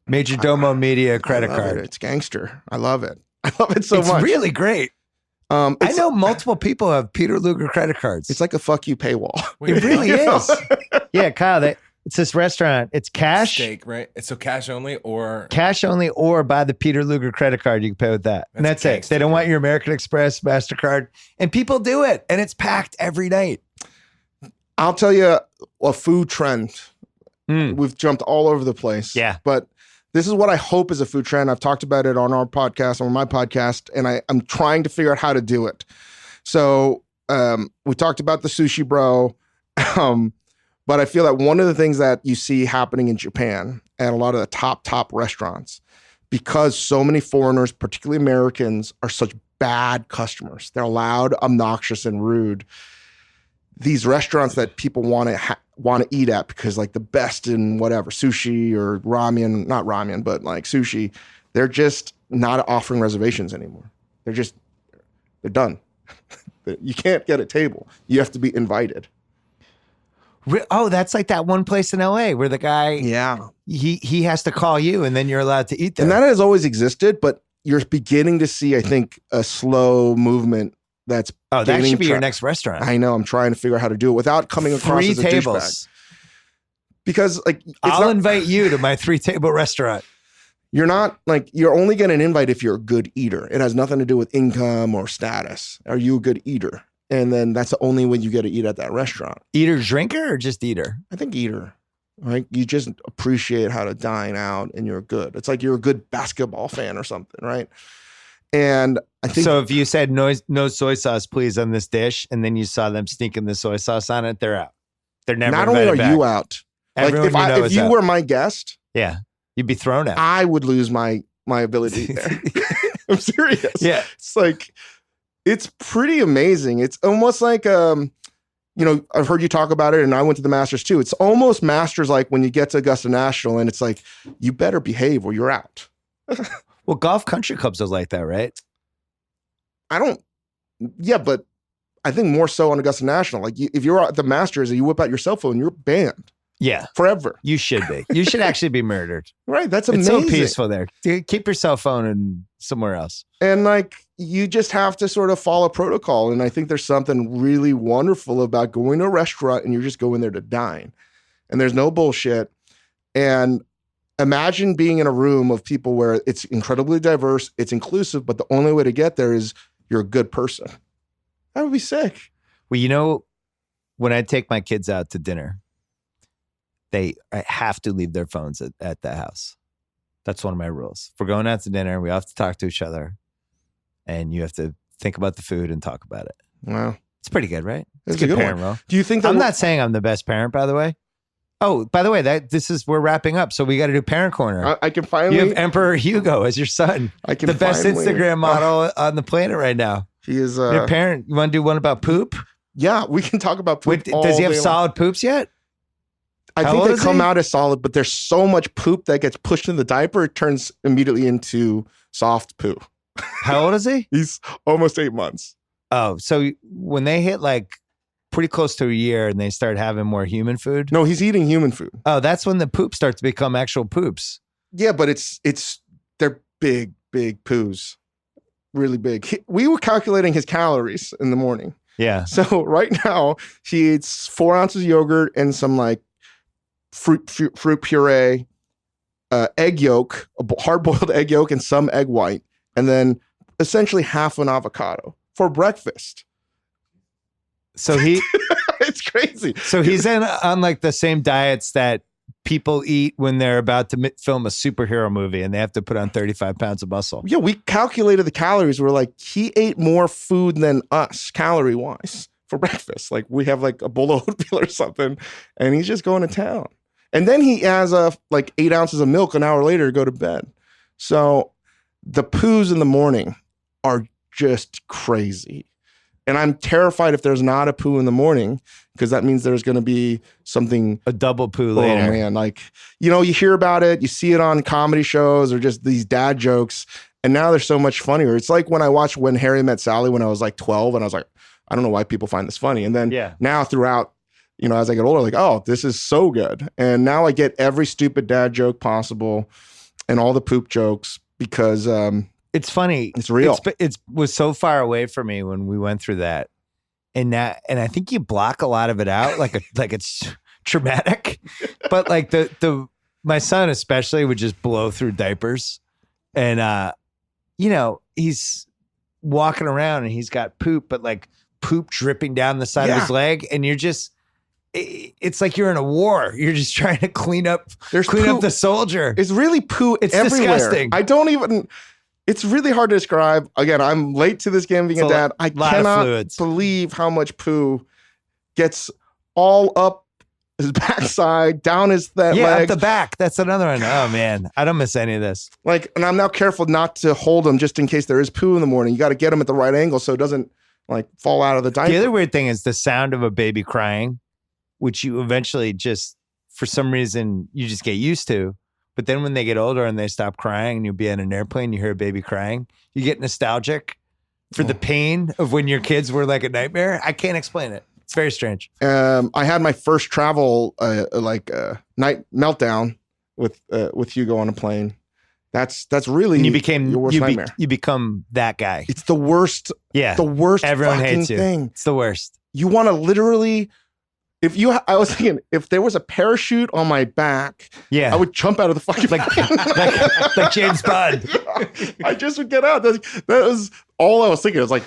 Major Domo Media credit card? It's gangster. I love it. I love it so much. It's really great. I know multiple people have Peter Luger credit cards. It's like a fuck you paywall. It really is. Yeah, Kyle, it's this restaurant. It's cash. Steak, right? It's so cash only or buy the Peter Luger credit card. You can pay with that. And that's it. They don't want your American Express, MasterCard. And people do it. And it's packed every night. I'll tell you a food trend. We've jumped all over the place. Yeah. But this is what I hope is a food trend. I've talked about it on our podcast, on my podcast, and I'm trying to figure out how to do it. So we talked about the sushi bro, but I feel that one of the things that you see happening in Japan at a lot of the top restaurants, because so many foreigners, particularly Americans, are such bad customers. They're loud, obnoxious, and rude. These restaurants that people want to eat at because like the best in whatever, sushi or ramen, not ramen, but like sushi, they're just not offering reservations anymore. They're done. You can't get a table. You have to be invited. Oh, that's like that one place in LA where the guy, he has to call you and then you're allowed to eat there. And that has always existed, but you're beginning to see, I think, a slow movement that's that should be your next restaurant. I know. I'm trying to figure out how to do it without coming across 3 as a tables. douchebag. Because like I'll invite you to my 3-table restaurant. You're only getting an invite if you're a good eater. It has nothing to do with income or status. Are you a good eater? And then that's the only way you get to eat at that restaurant. Eater, drinker, or just eater? I think eater. Right? You just appreciate how to dine out and you're good. It's like you're a good basketball fan or something, right? And I think so. If you said no soy sauce, please, on this dish, and then you saw them sneaking the soy sauce on it, they're out. They're never. Not only are back. you out, everyone like if you were my guest, yeah, you'd be thrown out. I would lose my ability there. I'm serious. Yeah, it's like it's pretty amazing. It's almost like I've heard you talk about it, and I went to the Masters too. It's almost Masters like when you get to Augusta National, and it's like, you better behave or you're out. Well, golf country clubs are like that, right? Yeah, but I think more so on Augusta National. Like, if you're at the Masters and you whip out your cell phone, you're banned. Yeah. Forever. You should be. You should actually be murdered. Right. That's It's amazing. so peaceful there. Keep your cell phone and somewhere else. And like, you just have to sort of follow protocol. And I think there's something really wonderful about going to a restaurant and you're just going there to dine. And there's no bullshit. And imagine being in a room of people where it's incredibly diverse, it's inclusive, but the only way to get there is you're a good person. That would be sick. Well, when I take my kids out to dinner, they have to leave their phones at the house. That's one of my rules. If we're going out to dinner, we have to talk to each other, and you have to think about the food and talk about it. Wow. It's pretty good, right? That's It's a good parent one. role. Do you think that I'm not saying I'm the best parent, by the way. Oh, by the way, we're wrapping up, so we got to do Parent Corner. I can finally... You have Emperor Hugo as your son. I can the best finally- Instagram model on the planet right now. He is... Your parent, you want to do one about poop? Yeah, we can talk about poop. Does he have all day long. solid poops yet? I How think old they is come he? out as solid, but there's so much poop that gets pushed in the diaper, it turns immediately into soft poo. How old is he? He's almost 8 months. Oh, so when they hit like pretty close to a year and they start having more human food. No, he's eating human food. Oh, that's when the poops start to become actual poops. Yeah, but they're big poos. Really big. We were calculating his calories in the morning. Yeah. So right now he eats 4 ounces of yogurt and some like fruit puree, egg yolk, a hard-boiled egg yolk and some egg white, and then essentially half an avocado for breakfast. So It's crazy. so he's on like the same diets that people eat when they're about to film a superhero movie and they have to put on 35 pounds of muscle. Yeah, we calculated the calories. We're like, he ate more food than us, calorie-wise, for breakfast. Like, we have like a bowl of oatmeal or something, and he's just going to town. And then he has like 8 ounces of milk an hour later to go to bed. So the poos in the morning are just crazy. And I'm terrified if there's not a poo in the morning, because that means there's going to be something. A double poo Oh later. man, like, you hear about it, you see it on comedy shows or just these dad jokes, and now they're so much funnier. It's like when I watched When Harry Met Sally when I was like 12, and I was like, I don't know why people find this funny. And then now throughout, as I get older, like, oh, this is so good. And now I get every stupid dad joke possible and all the poop jokes because it's funny. It's real. It was so far away from me when we went through that. And I think you block a lot of it out, like it's traumatic. But like my son especially would just blow through diapers, and he's walking around and he's got poop, but like poop dripping down the side of his leg, and it's like you're in a war. You're just trying to clean up the soldier. It's really poo. It's everywhere. disgusting. It's really hard to describe. Again, I'm late to this game being a dad. I cannot believe how much poo gets all up his backside, down his legs. Up the back. That's another one. Oh man, I don't miss any of this. Like, and I'm now careful not to hold him just in case there is poo in the morning. You got to get him at the right angle so it doesn't like fall out of the diaper. The other weird thing is the sound of a baby crying, which you eventually just, for some reason, you just get used to. But then when they get older and they stop crying and you'll be on an airplane, you hear a baby crying, you get nostalgic for the pain of when your kids were like a nightmare. I can't explain it. It's very strange. I had my first travel night meltdown with Hugo on a plane. That's really And you became your worst nightmare. You become that guy. It's the worst. Yeah, the worst. Everyone fucking hates you. thing. It's the worst. You want to literally. I was thinking, if there was a parachute on my back, I would jump out of the fucking like James Bond. I just would get out. That was all I was thinking. I was like,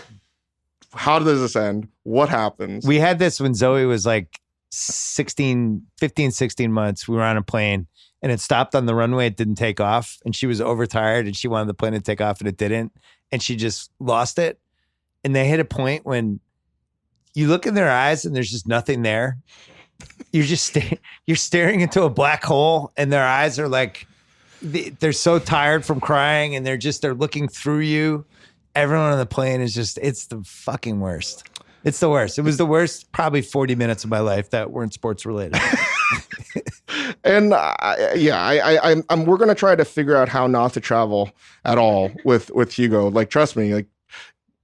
how does this end? What happens? We had this when Zoe was like 15, 16 months. We were on a plane and it stopped on the runway. It didn't take off. And she was overtired and she wanted the plane to take off and it didn't. And she just lost it. And they hit a point when you look in their eyes and there's just nothing there. You're just you're staring into a black hole and their eyes are like, they're so tired from crying and they're looking through you. Everyone on the plane is it's the fucking worst. It's the worst. It was the worst probably 40 minutes of my life that weren't sports related. And we're gonna try to figure out how not to travel at all with Hugo. Like, trust me, like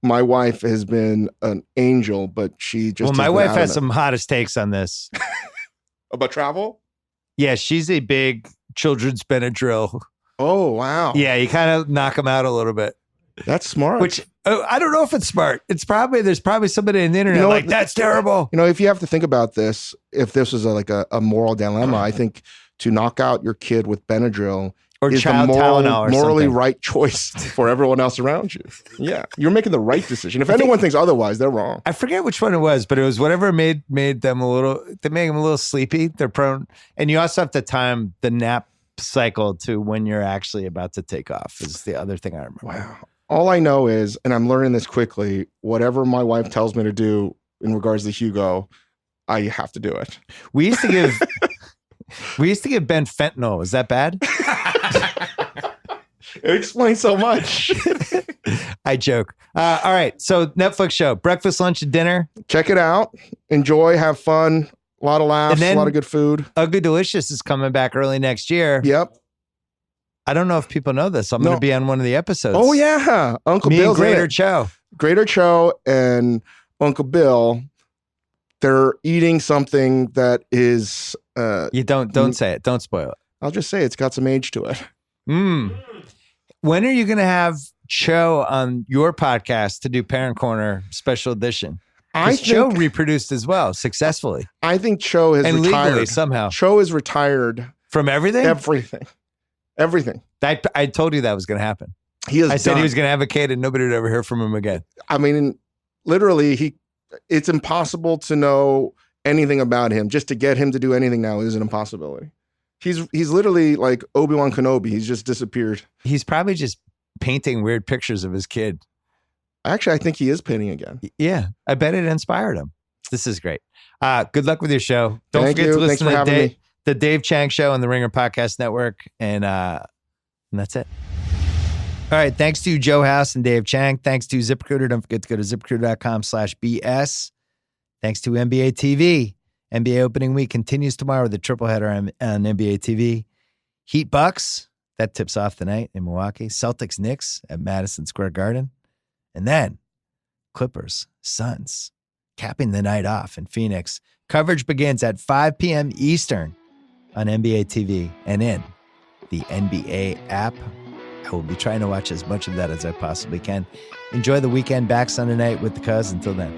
my wife has been an angel, but she just Well, my wife has some hottest takes on this. About travel. Yeah, she's a big children's Benadryl. Oh wow. Yeah, you kind of knock them out a little bit. That's smart. Which I don't know if it's smart. There's probably somebody on the internet like that's terrible. You know, if you have to think about this, if this was a moral dilemma, I think to knock out your kid with Benadryl or is the Tylenol or morally something. right choice for everyone else around you. Yeah, you're making the right decision. If anyone thinks otherwise, they're wrong. I forget which one it was, but it was whatever made them a little. They make them a little sleepy. They're prone, and you also have to time the nap cycle to when you're actually about to take off. Is the other thing I remember. Wow. All I know is, and I'm learning this quickly, whatever my wife tells me to do in regards to Hugo, I have to do it. We used to give Ben fentanyl. Is that bad? It explains so much. I joke. All right. So Netflix show, breakfast, lunch, and dinner. Check it out. Enjoy, have fun. A lot of laughs, a lot of good food. Ugly Delicious is coming back early next year. Yep. I don't know if people know this. I'm going to be on one of the episodes. Oh, yeah. Uncle Me Bill's and Greater in it. Cho. Greater Cho and Uncle Bill, they're eating something that is... you don't say it. Don't spoil it. I'll just say it's got some age to it. When are you going to have Cho on your podcast to do Parent Corner special edition? Cho reproduced as well successfully. I think Cho has and retired. Legally, somehow. Cho is retired. From everything? Everything. I told you that was going to happen. I said he was going to advocate and nobody would ever hear from him again. I mean, literally, it's impossible to know anything about him. Just to get him to do anything now is an impossibility. He's literally like Obi-Wan Kenobi. He's just disappeared. He's probably just painting weird pictures of his kid. Actually, I think he is painting again. Yeah, I bet it inspired him. This is great. Good luck with your show. Don't forget to listen to the Dave Chang Show on the Ringer Podcast Network. And that's it. All right. Thanks to Joe House and Dave Chang. Thanks to ZipRecruiter. Don't forget to go to ZipRecruiter.com/BS. Thanks to NBA TV. NBA opening week continues tomorrow with a triple header on NBA TV. Heat Bucks. That tips off tonight in Milwaukee. Celtics Knicks at Madison Square Garden. And then Clippers Suns capping the night off in Phoenix. Coverage begins at 5 p.m. Eastern on NBA TV and in the NBA app. I will be trying to watch as much of that as I possibly can. Enjoy the weekend. Back Sunday night with the Cuz. Until then.